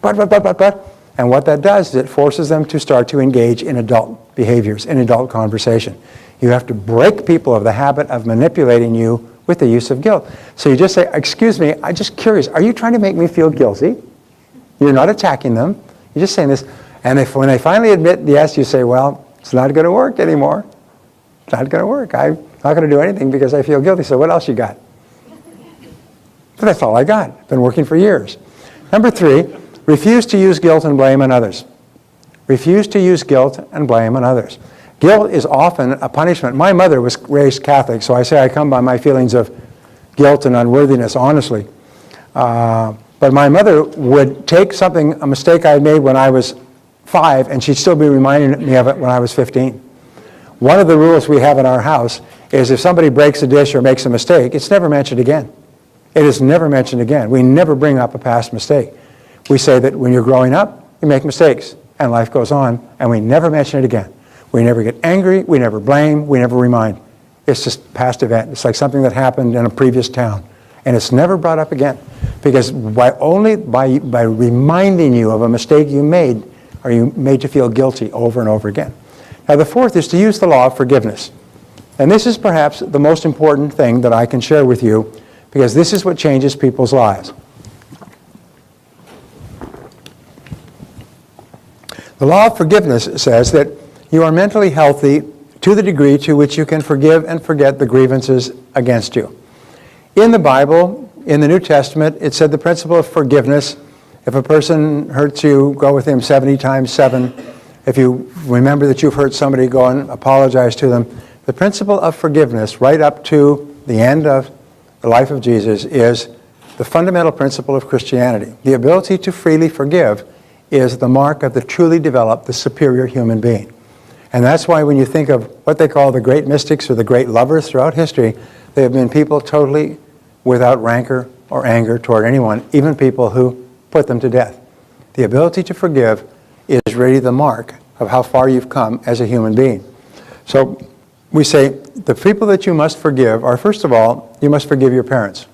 But. And what that does is it forces them to start to engage in adult behaviors, in adult conversation. You have to break people of the habit of manipulating you with the use of guilt. So you just say, "Excuse me, I'm just curious, are you trying to make me feel guilty?" You're not attacking them. You're just saying this. And when they finally admit yes, you say, "Well, it's not going to work anymore. It's not going to work. I'm not going to do anything because I feel guilty. So what else you got?" But that's all I got. It's been working for years. Number 3, refuse to use guilt and blame on others. Refuse to use guilt and blame on others. Guilt is often a punishment. My mother was raised Catholic, so I say I come by my feelings of guilt and unworthiness, honestly. But my mother would take a mistake I had made when I was 5, and she'd still be reminding me of it when I was 15. One of the rules we have in our house is if somebody breaks a dish or makes a mistake, it's never mentioned again. It is never mentioned again. We never bring up a past mistake. We say that when you're growing up, you make mistakes, and life goes on, and we never mention it again. We never get angry, we never blame, we never remind. It's just past event. It's like something that happened in a previous town. And it's never brought up again. Because only by reminding you of a mistake you made are you made to feel guilty over and over again. Now the 4th is to use the law of forgiveness. And this is perhaps the most important thing that I can share with you, because this is what changes people's lives. The law of forgiveness says that you are mentally healthy to the degree to which you can forgive and forget the grievances against you. In the Bible, in the New Testament, it said the principle of forgiveness. If a person hurts you, go with him 70 times 7. If you remember that you've hurt somebody, go and apologize to them. The principle of forgiveness, right up to the end of the life of Jesus, is the fundamental principle of Christianity. The ability to freely forgive is the mark of the truly developed, the superior human being. And that's why when you think of what they call the great mystics or the great lovers throughout history, they have been people totally without rancor or anger toward anyone, even people who put them to death. The ability to forgive is really the mark of how far you've come as a human being. So we say the people that you must forgive are, first of all, you must forgive your parents.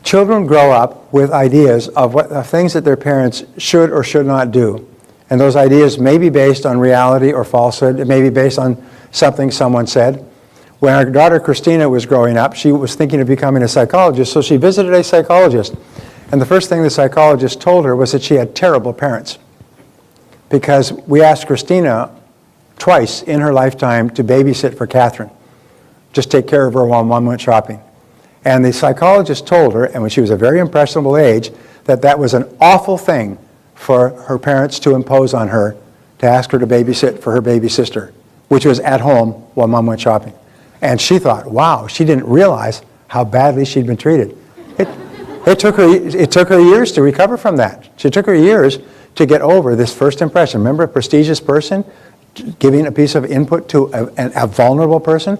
Children grow up with ideas of things that their parents should or should not do. And those ideas may be based on reality or falsehood. It may be based on something someone said. When our daughter Christina was growing up, she was thinking of becoming a psychologist, so she visited a psychologist. And the first thing the psychologist told her was that she had terrible parents. Because we asked Christina twice in her lifetime to babysit for Catherine. Just take care of her while Mom went shopping. And the psychologist told her, and when she was a very impressionable age, that that was an awful thing for her parents to impose on her, to ask her to babysit for her baby sister, which was at home while Mom went shopping. And she thought, wow, she didn't realize how badly she'd been treated. It took her years to recover from that. It took her years to get over this first impression. Remember a prestigious person giving a piece of input to a vulnerable person?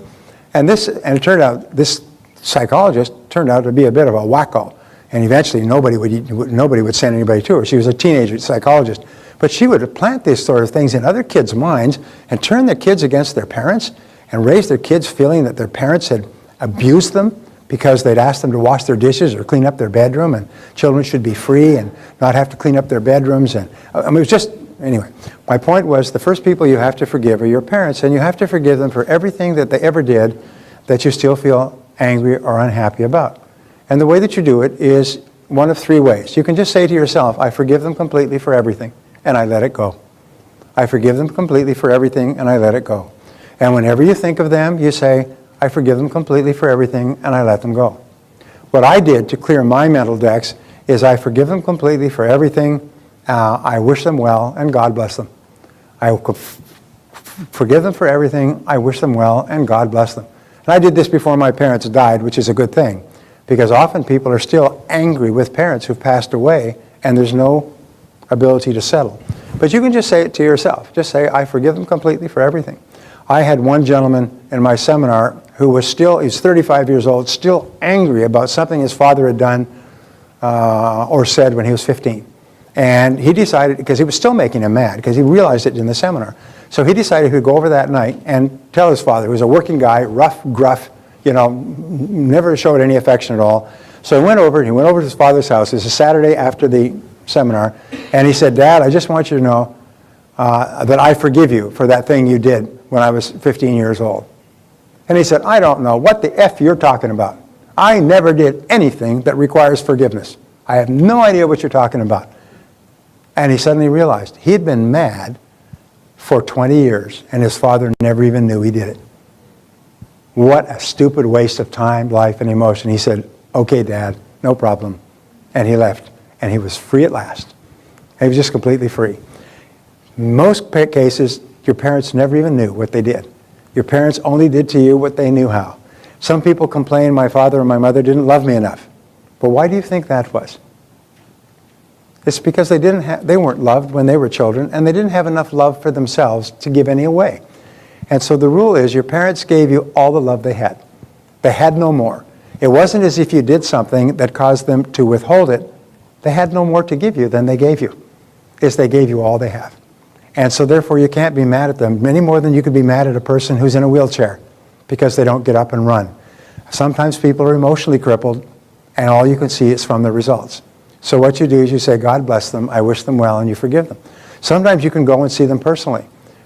And it turned out, this psychologist turned out to be a bit of a wacko. And eventually nobody would send anybody to her. She was a teenage psychologist. But she would plant these sort of things in other kids' minds and turn their kids against their parents and raise their kids feeling that their parents had abused them because they'd asked them to wash their dishes or clean up their bedroom, and children should be free and not have to clean up their bedrooms. And I mean, it was just Anyway, my point was the first people you have to forgive are your parents, and you have to forgive them for everything that they ever did that you still feel angry or unhappy about. And the way that you do it is one of three ways. You can just say to yourself, I forgive them completely for everything, and I let it go. I forgive them completely for everything, and I let it go. And whenever you think of them, you say, I forgive them completely for everything, and I let them go. What I did to clear my mental decks is I forgive them completely for everything, I wish them well, and God bless them. I forgive them for everything, I wish them well, and God bless them. And I did this before my parents died, which is a good thing, because often people are still angry with parents who've passed away, and there's no ability to settle. But you can just say it to yourself. Just say, I forgive them completely for everything. I had one gentleman in my seminar who was he's 35 years old, still angry about something his father had done or said when he was 15. And he decided, because he was still making him mad, because he realized it in the seminar. So he decided he'd go over that night and tell his father, who was a working guy, rough, gruff, never showed any affection at all. So he went over to his father's house. It was a Saturday after the seminar, and he said, Dad, I just want you to know that I forgive you for that thing you did when I was 15 years old. And he said, I don't know what the F you're talking about. I never did anything that requires forgiveness. I have no idea what you're talking about. And he suddenly realized he had been mad for 20 years, and his father never even knew he did it. What a stupid waste of time, life, and emotion. He said, okay, Dad, no problem. And he left, and he was free at last. He was just completely free. In most cases, your parents never even knew what they did. Your parents only did to you what they knew how. Some people complain my father or my mother didn't love me enough. But why do you think that was? It's because they weren't loved when they were children, and they didn't have enough love for themselves to give any away. And so the rule is your parents gave you all the love they had. They had no more. It wasn't as if you did something that caused them to withhold it. They had no more to give you than they gave you. It's they gave you all they have. And so therefore you can't be mad at them any more than you could be mad at a person who's in a wheelchair because they don't get up and run. Sometimes people are emotionally crippled, and all you can see is from the results. So what you do is you say, God bless them, I wish them well, and you forgive them. Sometimes you can go and see them personally.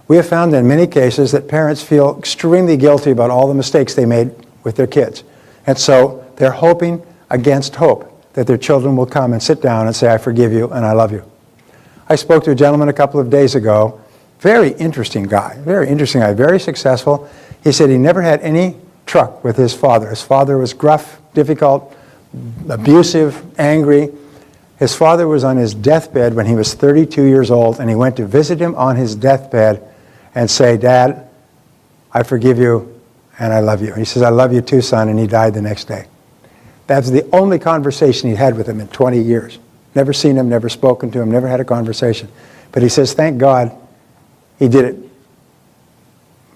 We have found in many cases that parents feel extremely guilty about all the mistakes they made with their kids. And so they're hoping against hope that their children will come and sit down and say, I forgive you and I love you. I spoke to a gentleman a couple of days ago, very interesting guy, very successful. He said he never had any truck with his father. His father was gruff, difficult, abusive, angry. His father was on his deathbed when he was 32 years old, and he went to visit him on his deathbed and say, Dad, I forgive you and I love you. He says, I love you too, son, and he died the next day. That's the only conversation he had with him in 20 years. Never seen him, never spoken to him, never had a conversation. But he says, thank God he did it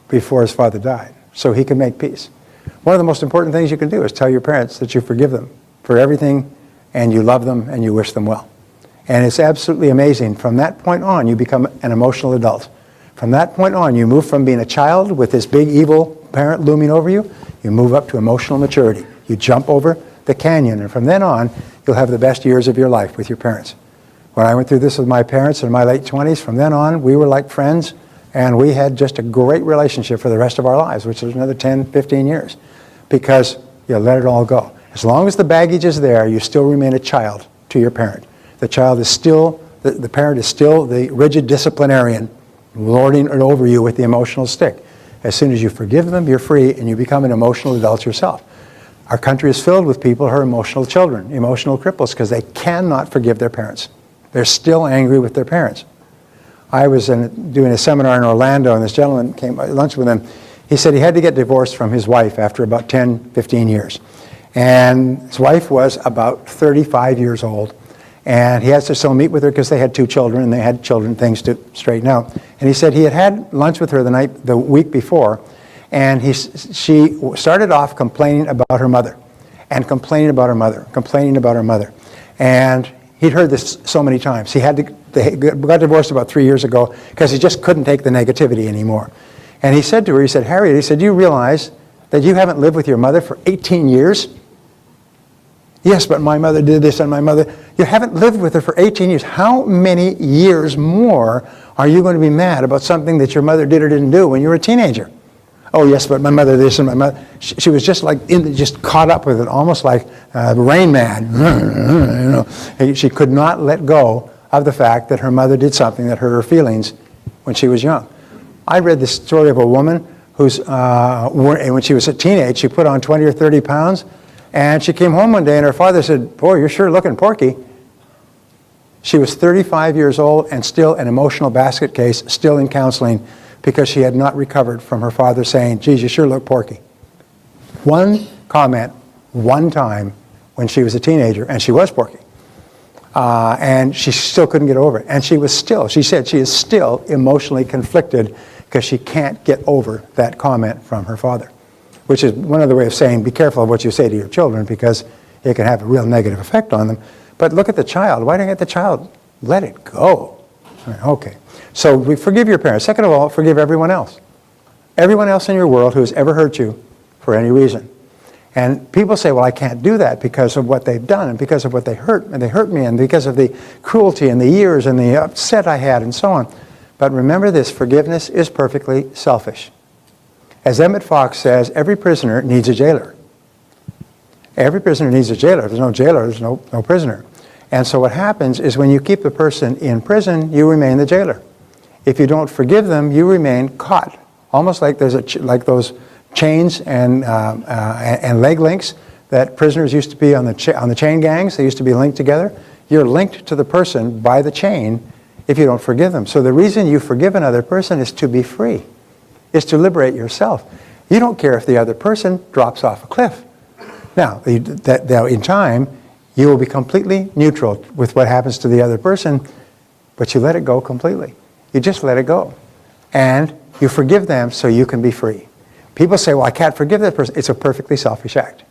before his father died, so he could make peace. One of the most important things you can do is tell your parents that you forgive them for everything, and you love them, and you wish them well. And it's absolutely amazing. From that point on, you become an emotional adult. From that point on, you move from being a child with this big evil parent looming over you, you move up to emotional maturity. You jump over the canyon, and from then on, you'll have the best years of your life with your parents. When I went through this with my parents in my late 20s, from then on, we were like friends, and we had just a great relationship for the rest of our lives, which was another 10, 15 years, because you let it all go. As long as the baggage is there, you still remain a child to your parent. The child is still, the parent is still the rigid disciplinarian, lording it over you with the emotional stick. As soon as you forgive them, you're free, and you become an emotional adult yourself. Our country is filled with people who are emotional children, emotional cripples, because they cannot forgive their parents. They're still angry with their parents. I was doing a seminar in Orlando, and this gentleman came to lunch with him. He said he had to get divorced from his wife after about 10, 15 years. And his wife was about 35 years old. And he has to still meet with her because they had 2 children, and they had children things to straighten out. And he said he had had lunch with her the week before, and she started off complaining about her mother, and complaining about her mother, complaining about her mother. And he'd heard this so many times. They got divorced about 3 years ago because he just couldn't take the negativity anymore. And he said to her, he said, Harriet, he said, do you realize that you haven't lived with your mother for 18 years? Yes, but my mother did this and my mother... You haven't lived with her for 18 years. How many years more are you going to be mad about something that your mother did or didn't do when you were a teenager? Oh, yes, but my mother this and my mother... She was just like, just caught up with it, almost like Rain Man. You know, she could not let go of the fact that her mother did something that hurt her feelings when she was young. I read the story of a woman who's, when she was a teenage, she put on 20 or 30 pounds, and she came home one day and her father said, boy, you're sure looking porky. She was 35 years old and still an emotional basket case, still in counseling, because she had not recovered from her father saying, geez, you sure look porky. One comment, one time, when she was a teenager, and she was porky. And she still couldn't get over it. And she said she is still emotionally conflicted because she can't get over that comment from her father, which is one other way of saying be careful of what you say to your children because it can have a real negative effect on them. But look at the child. Why don't you let the child let it go? Okay. So we forgive your parents. Second of all, forgive everyone else. Everyone else in your world who has ever hurt you for any reason. And people say, well, I can't do that because of what they've done and because of what they hurt me and because of the cruelty and the years and the upset I had and so on. But remember this, forgiveness is perfectly selfish. As Emmett Fox says, every prisoner needs a jailer. Every prisoner needs a jailer. If there's no jailer, there's no prisoner. And so what happens is when you keep the person in prison, you remain the jailer. If you don't forgive them, you remain caught. Almost like there's like those chains and leg links that prisoners used to be on the chain gangs. They used to be linked together. You're linked to the person by the chain if you don't forgive them. So the reason you forgive another person is to be free, is to liberate yourself. You don't care if the other person drops off a cliff. Now, in time, you will be completely neutral with what happens to the other person, but you let it go completely. You just let it go. And you forgive them so you can be free. People say, well, I can't forgive that person. It's a perfectly selfish act.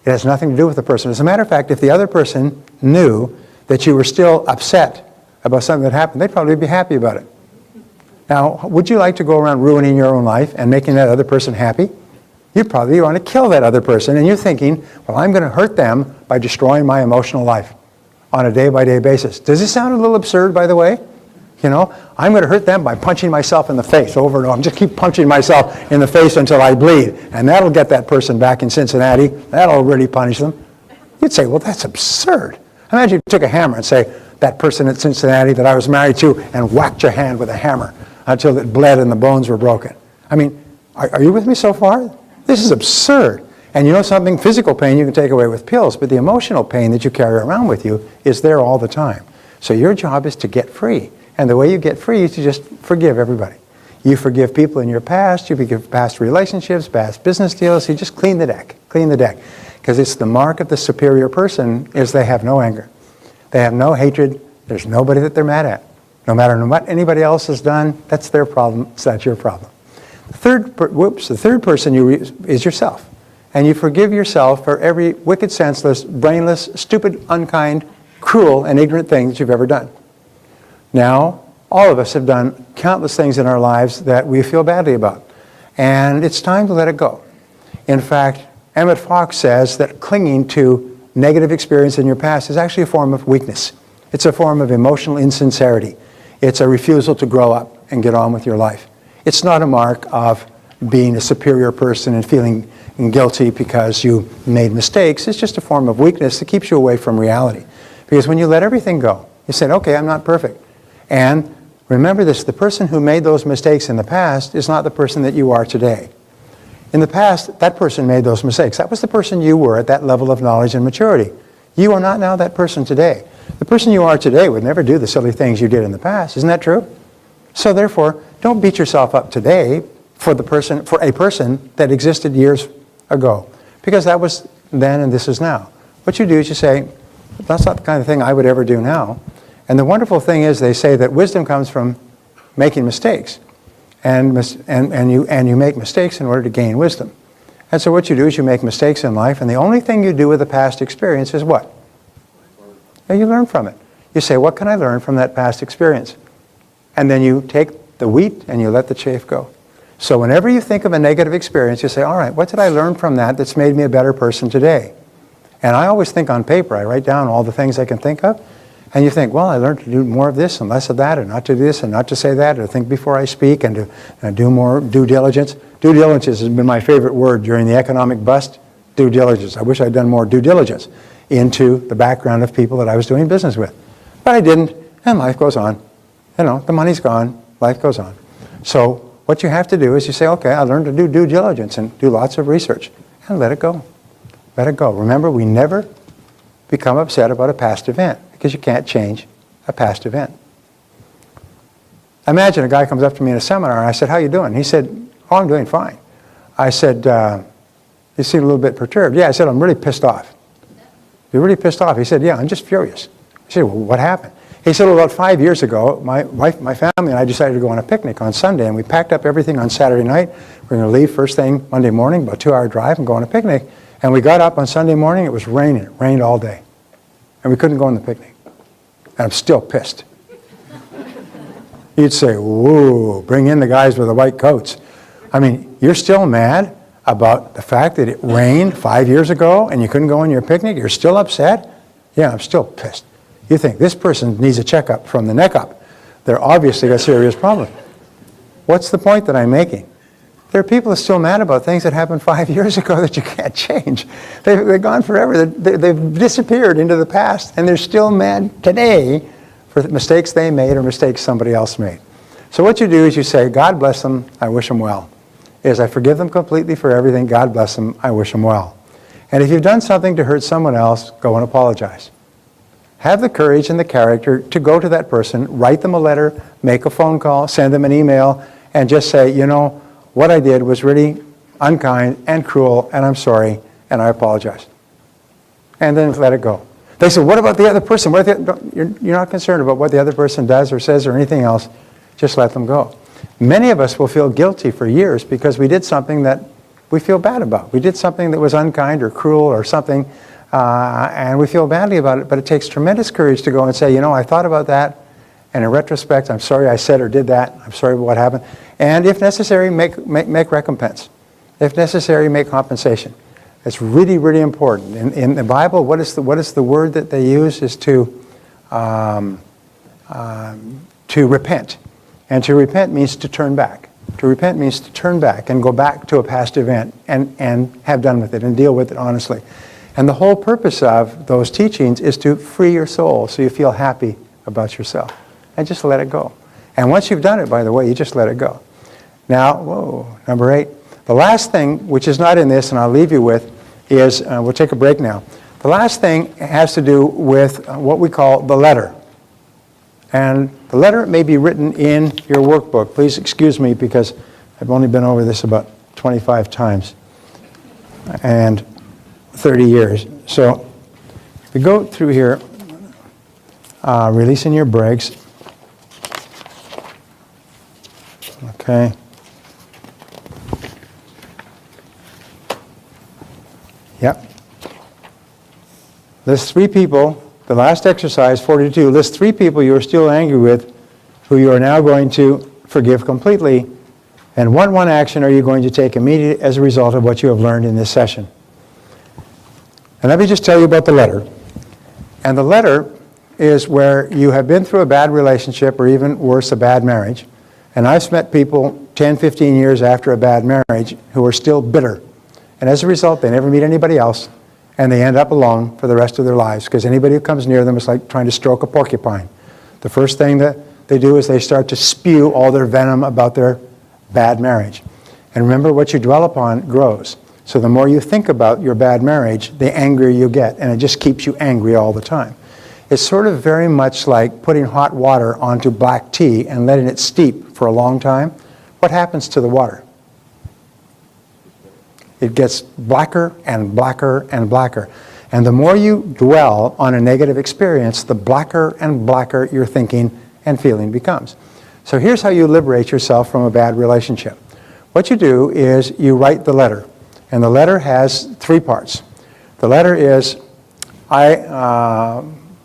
It has nothing to do with the person. As a matter of fact, if the other person knew that you were still upset about something that happened, they'd probably be happy about it. Now, would you like to go around ruining your own life and making that other person happy? You'd probably want to kill that other person, and you're thinking, well, I'm going to hurt them by destroying my emotional life on a day-by-day basis. Does this sound a little absurd, by the way? You know, I'm going to hurt them by punching myself in the face over and over. Just keep punching myself in the face until I bleed, and that'll get that person back in Cincinnati. That'll really punish them. You'd say, well, that's absurd. Imagine you took a hammer and say, that person at Cincinnati that I was married to, and whacked your hand with a hammer until it bled and the bones were broken. I mean, are you with me so far? This is absurd. And you know something? Physical pain you can take away with pills, but the emotional pain that you carry around with you is there all the time. So your job is to get free. And the way you get free is to just forgive everybody. You forgive people in your past, you forgive past relationships, past business deals, you just clean the deck. Clean the deck. Because it's the mark of the superior person is they have no anger. They have no hatred. There's nobody that they're mad at. No matter what anybody else has done, that's their problem. It's not your problem. The third person is yourself. And you forgive yourself for every wicked, senseless, brainless, stupid, unkind, cruel, and ignorant thing that you've ever done. Now, all of us have done countless things in our lives that we feel badly about. And it's time to let it go. In fact, Emmett Fox says that clinging to negative experience in your past is actually a form of weakness. It's a form of emotional insincerity. It's a refusal to grow up and get on with your life. It's not a mark of being a superior person and feeling guilty because you made mistakes. It's just a form of weakness that keeps you away from reality. Because when you let everything go, you said, okay, I'm not perfect. And remember this, the person who made those mistakes in the past is not the person that you are today. In the past, that person made those mistakes. That was the person you were at that level of knowledge and maturity. You are not now that person today. The person you are today would never do the silly things you did in the past. Isn't that true? So therefore, don't beat yourself up today for a person that existed years ago. Because that was then and this is now. What you do is you say, that's not the kind of thing I would ever do now. And the wonderful thing is they say that wisdom comes from making mistakes. And you make mistakes in order to gain wisdom. And so what you do is you make mistakes in life, and the only thing you do with a past experience is what? Well, you learn from it. You say, what can I learn from that past experience? And then you take the wheat and you let the chaff go. So whenever you think of a negative experience, you say, all right, what did I learn from that that's made me a better person today? And I always think on paper. I write down all the things I can think of. And you think, well, I learned to do more of this and less of that, and not to do this and not to say that, or think before I speak, and to do more due diligence. Due diligence has been my favorite word during the economic bust. Due diligence. I wish I'd done more due diligence into the background of people that I was doing business with. But I didn't, and life goes on. You know, the money's gone, life goes on. So what you have to do is you say, okay, I learned to do due diligence and do lots of research, and let it go. Let it go. Remember, we never become upset about a past event, because you can't change a past event. Imagine a guy comes up to me in a seminar, and I said, how you doing? He said, oh, I'm doing fine. I said, you seem a little bit perturbed. Yeah, I said, I'm really pissed off. You're really pissed off? He said, yeah, I'm just furious. I said, well, what happened? He said, well, about 5 years ago, my wife, my family, and I decided to go on a picnic on Sunday, and we packed up everything on Saturday night. We're going to leave first thing Monday morning, about a 2-hour drive, and go on a picnic. And we got up on Sunday morning, it was raining. It rained all day. And we couldn't go on the picnic. And I'm still pissed. You'd say, whoa, bring in the guys with the white coats. I mean, you're still mad about the fact that it rained 5 years ago and you couldn't go on your picnic? You're still upset? Yeah, I'm still pissed. You think this person needs a checkup from the neck up. They're obviously got a serious problem. What's the point that I'm making? There are people that are still mad about things that happened 5 years ago that you can't change. They're gone forever. They've disappeared into the past, and they're still mad today for the mistakes they made or mistakes somebody else made. So what you do is you say, God bless them, I wish them well. Is I forgive them completely for everything, God bless them, I wish them well. And if you've done something to hurt someone else, go and apologize. Have the courage and the character to go to that person, write them a letter, make a phone call, send them an email, and just say, you know, what I did was really unkind and cruel, and I'm sorry, and I apologize. And then let it go. They say, what about the other person? You're not concerned about what the other person does or says or anything else. Just let them go. Many of us will feel guilty for years because we did something that we feel bad about. We did something that was unkind or cruel or something, and we feel badly about it, but it takes tremendous courage to go and say, you know, I thought about that, and in retrospect, I'm sorry I said or did that. I'm sorry about what happened. And if necessary, make recompense. If necessary, make compensation. It's really, really important. In the Bible, what is the word that they use is to repent. And to repent means to turn back. To repent means to turn back and go back to a past event and have done with it and deal with it honestly. And the whole purpose of those teachings is to free your soul so you feel happy about yourself. And just let it go. And once you've done it, by the way, you just let it go. Now, whoa, number 8. The last thing, which is not in this, and I'll leave you with, is, we'll take a break now. The last thing has to do with what we call the letter. And the letter may be written in your workbook. Please excuse me because I've only been over this about 25 times and 30 years. So if we go through here, releasing your brakes. Okay. Yep. List 3 people, the last exercise, 42, list 3 people you are still angry with who you are now going to forgive completely, and what one action are you going to take immediately as a result of what you have learned in this session. And let me just tell you about the letter. And the letter is where you have been through a bad relationship or even worse, a bad marriage. And I've met people 10, 15 years after a bad marriage who are still bitter. And as a result, they never meet anybody else, and they end up alone for the rest of their lives because anybody who comes near them is like trying to stroke a porcupine. The first thing that they do is they start to spew all their venom about their bad marriage. And remember, what you dwell upon grows. So the more you think about your bad marriage, the angrier you get, and it just keeps you angry all the time. It's sort of very much like putting hot water onto black tea and letting it steep for a long time. What happens to the water? It gets blacker and blacker and blacker. And the more you dwell on a negative experience, the blacker and blacker your thinking and feeling becomes. So here's how you liberate yourself from a bad relationship. What you do is you write the letter. And the letter has 3 parts. The letter is, I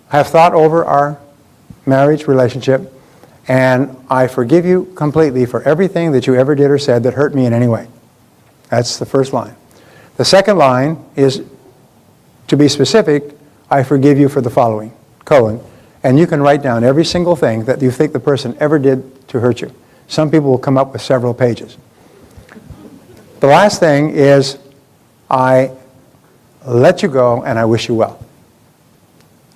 have thought over our marriage relationship, and I forgive you completely for everything that you ever did or said that hurt me in any way. That's the first line. The second line is, To be specific, I forgive you for the following, colon, and you can write down every single thing that you think the person ever did to hurt you. Some people will come up with several pages. The last thing is, I let you go and I wish you well.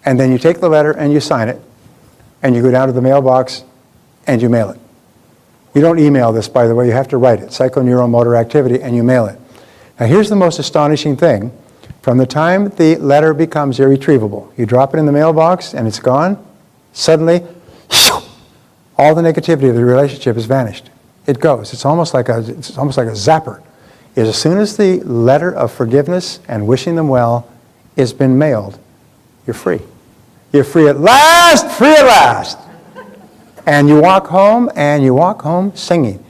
And then you take the letter and you sign it, and you go down to the mailbox and you mail it. You don't email this, by the way, you have to write it, psychoneuromotor activity, and you mail it. Now here's the most astonishing thing. From the time the letter becomes irretrievable, you drop it in the mailbox and it's gone, suddenly, all the negativity of the relationship has vanished. It goes. It's almost like a zapper. As soon as the letter of forgiveness and wishing them well has been mailed, you're free. You're free at last, free at last. And you walk home singing.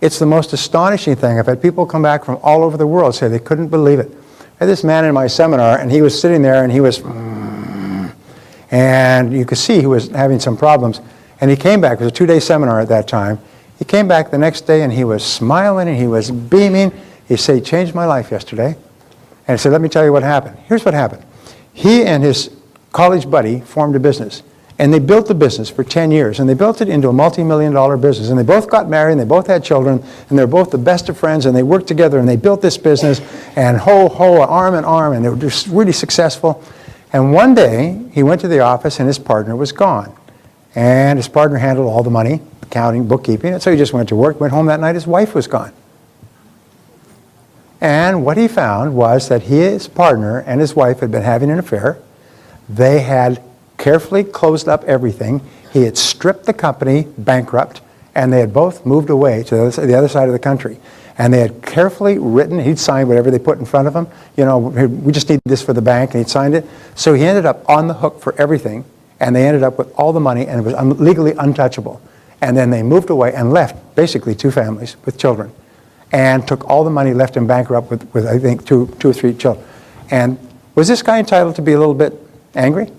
It's the most astonishing thing. I've had people come back from all over the world say they couldn't believe it. I had this man in my seminar, and he was sitting there, and he was, and you could see he was having some problems. And he came back. It was a 2-day seminar at that time. He came back the next day, and he was smiling, and he was beaming. He said, he changed my life yesterday. And he said, let me tell you what happened. Here's what happened. He and his college buddy formed a business. And they built the business for 10 years. And they built it into a multi-million-dollar business. And they both got married, and they both had children. And they're both the best of friends. And they worked together, and they built this business. And arm in arm. And they were just really successful. And one day, he went to the office, and his partner was gone. And his partner handled all the money, accounting, bookkeeping. And so he just went to work, went home that night. His wife was gone. And what he found was that his partner and his wife had been having an affair. They had carefully closed up everything. He had stripped the company bankrupt, and they had both moved away to the other side of the country. And they had carefully written, he'd signed whatever they put in front of him. You know, we just need this for the bank, and he'd signed it. So he ended up on the hook for everything, and they ended up with all the money, and it was legally untouchable. And then they moved away and left, basically 2 families with children, and took all the money, left him bankrupt with I think, two or three children. And was this guy entitled to be a little bit angry?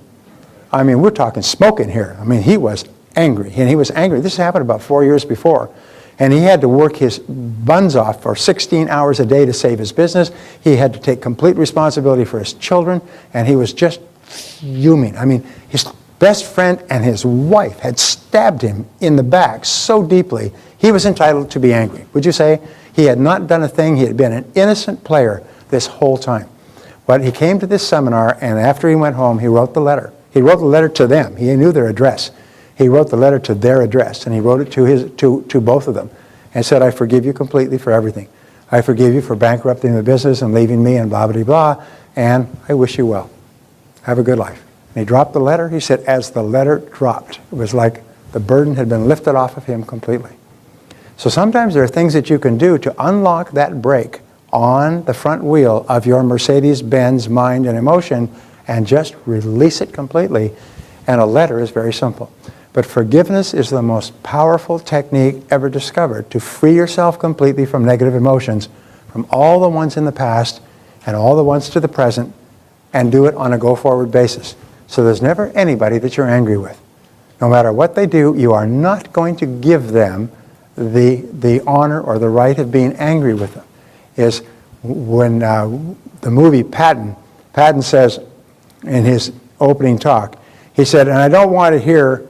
I mean, we're talking smoking here. I mean, he was angry, and he was angry. This happened about 4 years before, and he had to work his buns off for 16 hours a day to save his business. He had to take complete responsibility for his children, and he was just fuming. I mean, his best friend and his wife had stabbed him in the back so deeply, he was entitled to be angry. Would you say? He had not done a thing. He had been an innocent player this whole time. But he came to this seminar, and after he went home, he wrote the letter. He wrote the letter to them. He knew their address. He wrote the letter to their address, and he wrote it to both of them and said, I forgive you completely for everything. I forgive you for bankrupting the business and leaving me and blah, blah, blah, and I wish you well. Have a good life. And he dropped the letter. He said, as the letter dropped, it was like the burden had been lifted off of him completely. So sometimes there are things that you can do to unlock that brake on the front wheel of your Mercedes-Benz mind and emotion and just release it completely. And a letter is very simple. But forgiveness is the most powerful technique ever discovered to free yourself completely from negative emotions, from all the ones in the past and all the ones to the present, and do it on a go-forward basis. So there's never anybody that you're angry with. No matter what they do, you are not going to give them the honor or the right of being angry with them. Is when the movie Patton says in his opening talk, he said, and I don't want to hear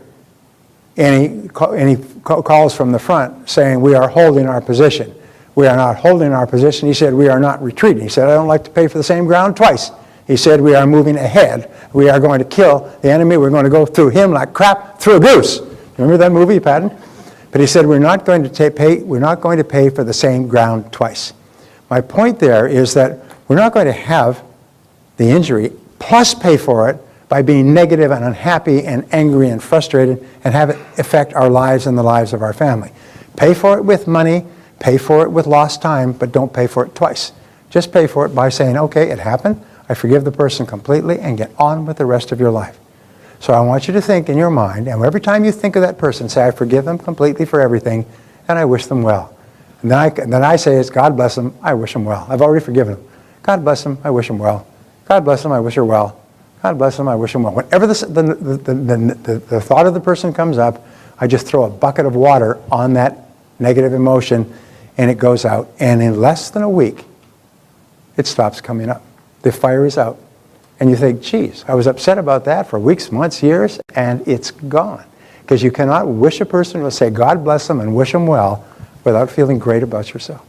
any calls from the front saying we are holding our position. We are not holding our position. He said, we are not retreating. He said, I don't like to pay for the same ground twice. He said, we are moving ahead. We are going to kill the enemy. We're going to go through him like crap through a goose. Remember that movie, Patton? But he said, we're not going to pay for the same ground twice. My point there is that we're not going to have the injury plus pay for it by being negative and unhappy and angry and frustrated and have it affect our lives and the lives of our family. Pay for it with money, pay for it with lost time, but don't pay for it twice. Just pay for it by saying, okay, it happened, I forgive the person completely, and get on with the rest of your life. So I want you to think in your mind, and every time you think of that person, say, I forgive them completely for everything, and I wish them well. And then I say, it's God bless them, I wish them well. I've already forgiven them. God bless them, I wish them well. God bless them, I wish her well. God bless them, I wish them well. Whenever the thought of the person comes up, I just throw a bucket of water on that negative emotion, and it goes out. And in less than a week, it stops coming up. The fire is out. And you think, geez, I was upset about that for weeks, months, years, and it's gone. Because you cannot wish a person to say, God bless them and wish them well without feeling great about yourself.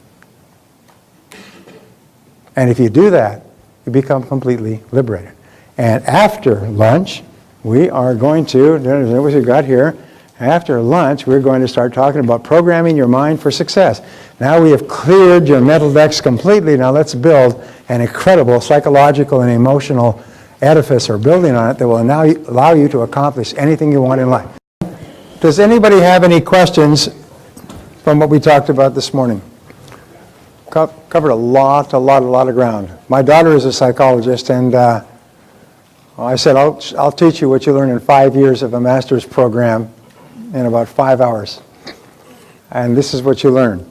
And if you do that, you become completely liberated. And after lunch, we are going to, what we got here, after lunch, we're going to start talking about programming your mind for success. Now we have cleared your mental decks completely. Now let's build an incredible psychological and emotional edifice or building on it that will now allow you to accomplish anything you want in life. Does anybody have any questions from what we talked about this morning? Covered a lot of ground. My daughter is a psychologist, and I said, I'll teach you what you learn in 5 years of a master's program in about 5 hours. And this is what you learn.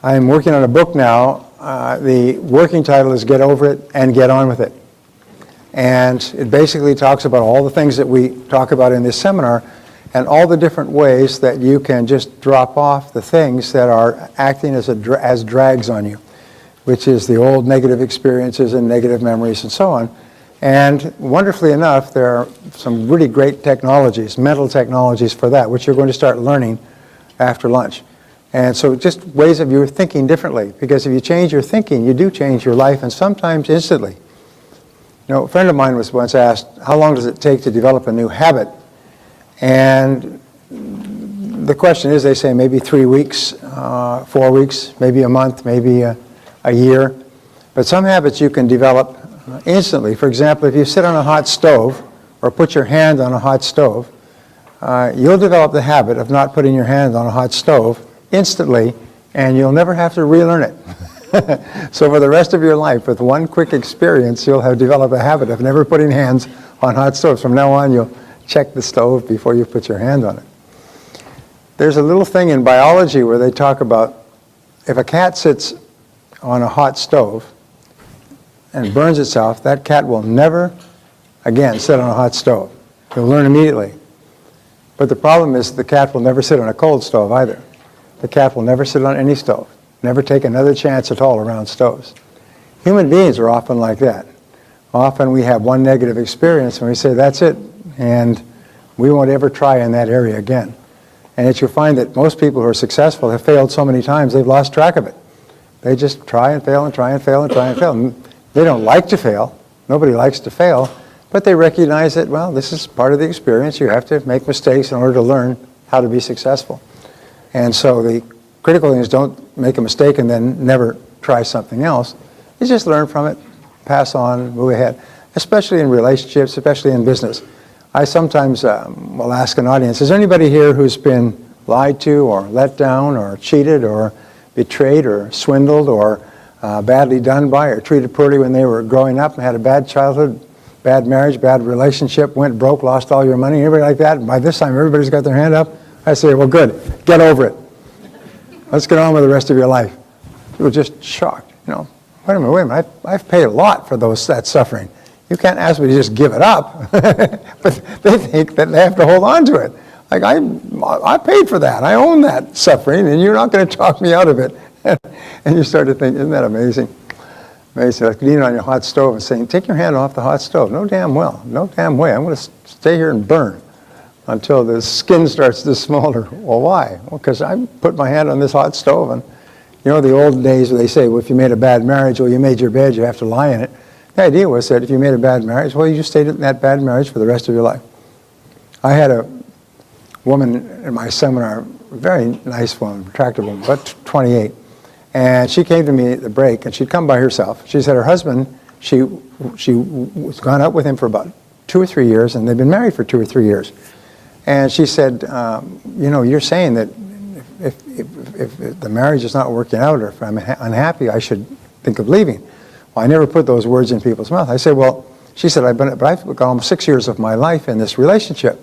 I'm working on a book now. The working title is Get Over It and Get On With It. And it basically talks about all the things that we talk about in this seminar and all the different ways that you can just drop off the things that are acting as drags on you, which is the old negative experiences and negative memories and so on. And wonderfully enough, there are some really great technologies, mental technologies for that, which you're going to start learning after lunch. And so just ways of your thinking differently, because if you change your thinking, you do change your life, and sometimes instantly. You know, a friend of mine was once asked, how long does it take to develop a new habit? And the question is, they say maybe 3 weeks, 4 weeks, maybe a month, maybe a year. But some habits you can develop instantly. For example, if you sit on a hot stove or put your hand on a hot stove, you'll develop the habit of not putting your hand on a hot stove instantly, and you'll never have to relearn it. So for the rest of your life, with one quick experience, you'll have developed a habit of never putting hands on hot stoves. From now on, you'll check the stove before you put your hand on it. There's a little thing in biology where they talk about if a cat sits on a hot stove and burns itself, that cat will never again sit on a hot stove. He'll learn immediately. But the problem is the cat will never sit on a cold stove either. The cat will never sit on any stove, never take another chance at all around stoves. Human beings are often like that. Often we have one negative experience and we say, that's it, and we won't ever try in that area again. And yet you'll find that most people who are successful have failed so many times they've lost track of it. They just try and fail and try and fail and try and fail. And they don't like to fail. Nobody likes to fail. But they recognize that, well, this is part of the experience. You have to make mistakes in order to learn how to be successful. And so the critical thing is don't make a mistake and then never try something else. You just learn from it, pass on, move ahead, especially in relationships, especially in business. I sometimes will ask an audience, is there anybody here who's been lied to or let down or cheated or betrayed or swindled or badly done by or treated poorly when they were growing up and had a bad childhood, bad marriage, bad relationship, went broke, lost all your money, anybody like that? And by this time, everybody's got their hand up. I say, well, good. Get over it. Let's get on with the rest of your life. People are just shocked. You know, wait a minute. I've paid a lot for that suffering. You can't ask me to just give it up. But they think that they have to hold on to it. Like, I paid for that. I own that suffering, and you're not going to talk me out of it. And you start to think, isn't that amazing? Amazing. Like leaning on your hot stove and saying, take your hand off the hot stove. No damn well. No damn way. I'm going to stay here and burn until the skin starts to smolder. Well, why? Well, because I put my hand on this hot stove. And you know, the old days where they say, well, if you made a bad marriage, well, you made your bed, you have to lie in it. The idea was that if you made a bad marriage, well, you just stayed in that bad marriage for the rest of your life. I had a woman in my seminar, a very nice woman, attractive woman, about 28. And she came to me at the break, and she'd come by herself. She said her husband, she was gone out with him for about 2 or 3 years, and they'd been married for 2 or 3 years. And she said, you know, you're saying that if the marriage is not working out or if I'm unhappy, I should think of leaving. Well, I never put those words in people's mouth. I said, well, she said, I've got almost 6 years of my life in this relationship.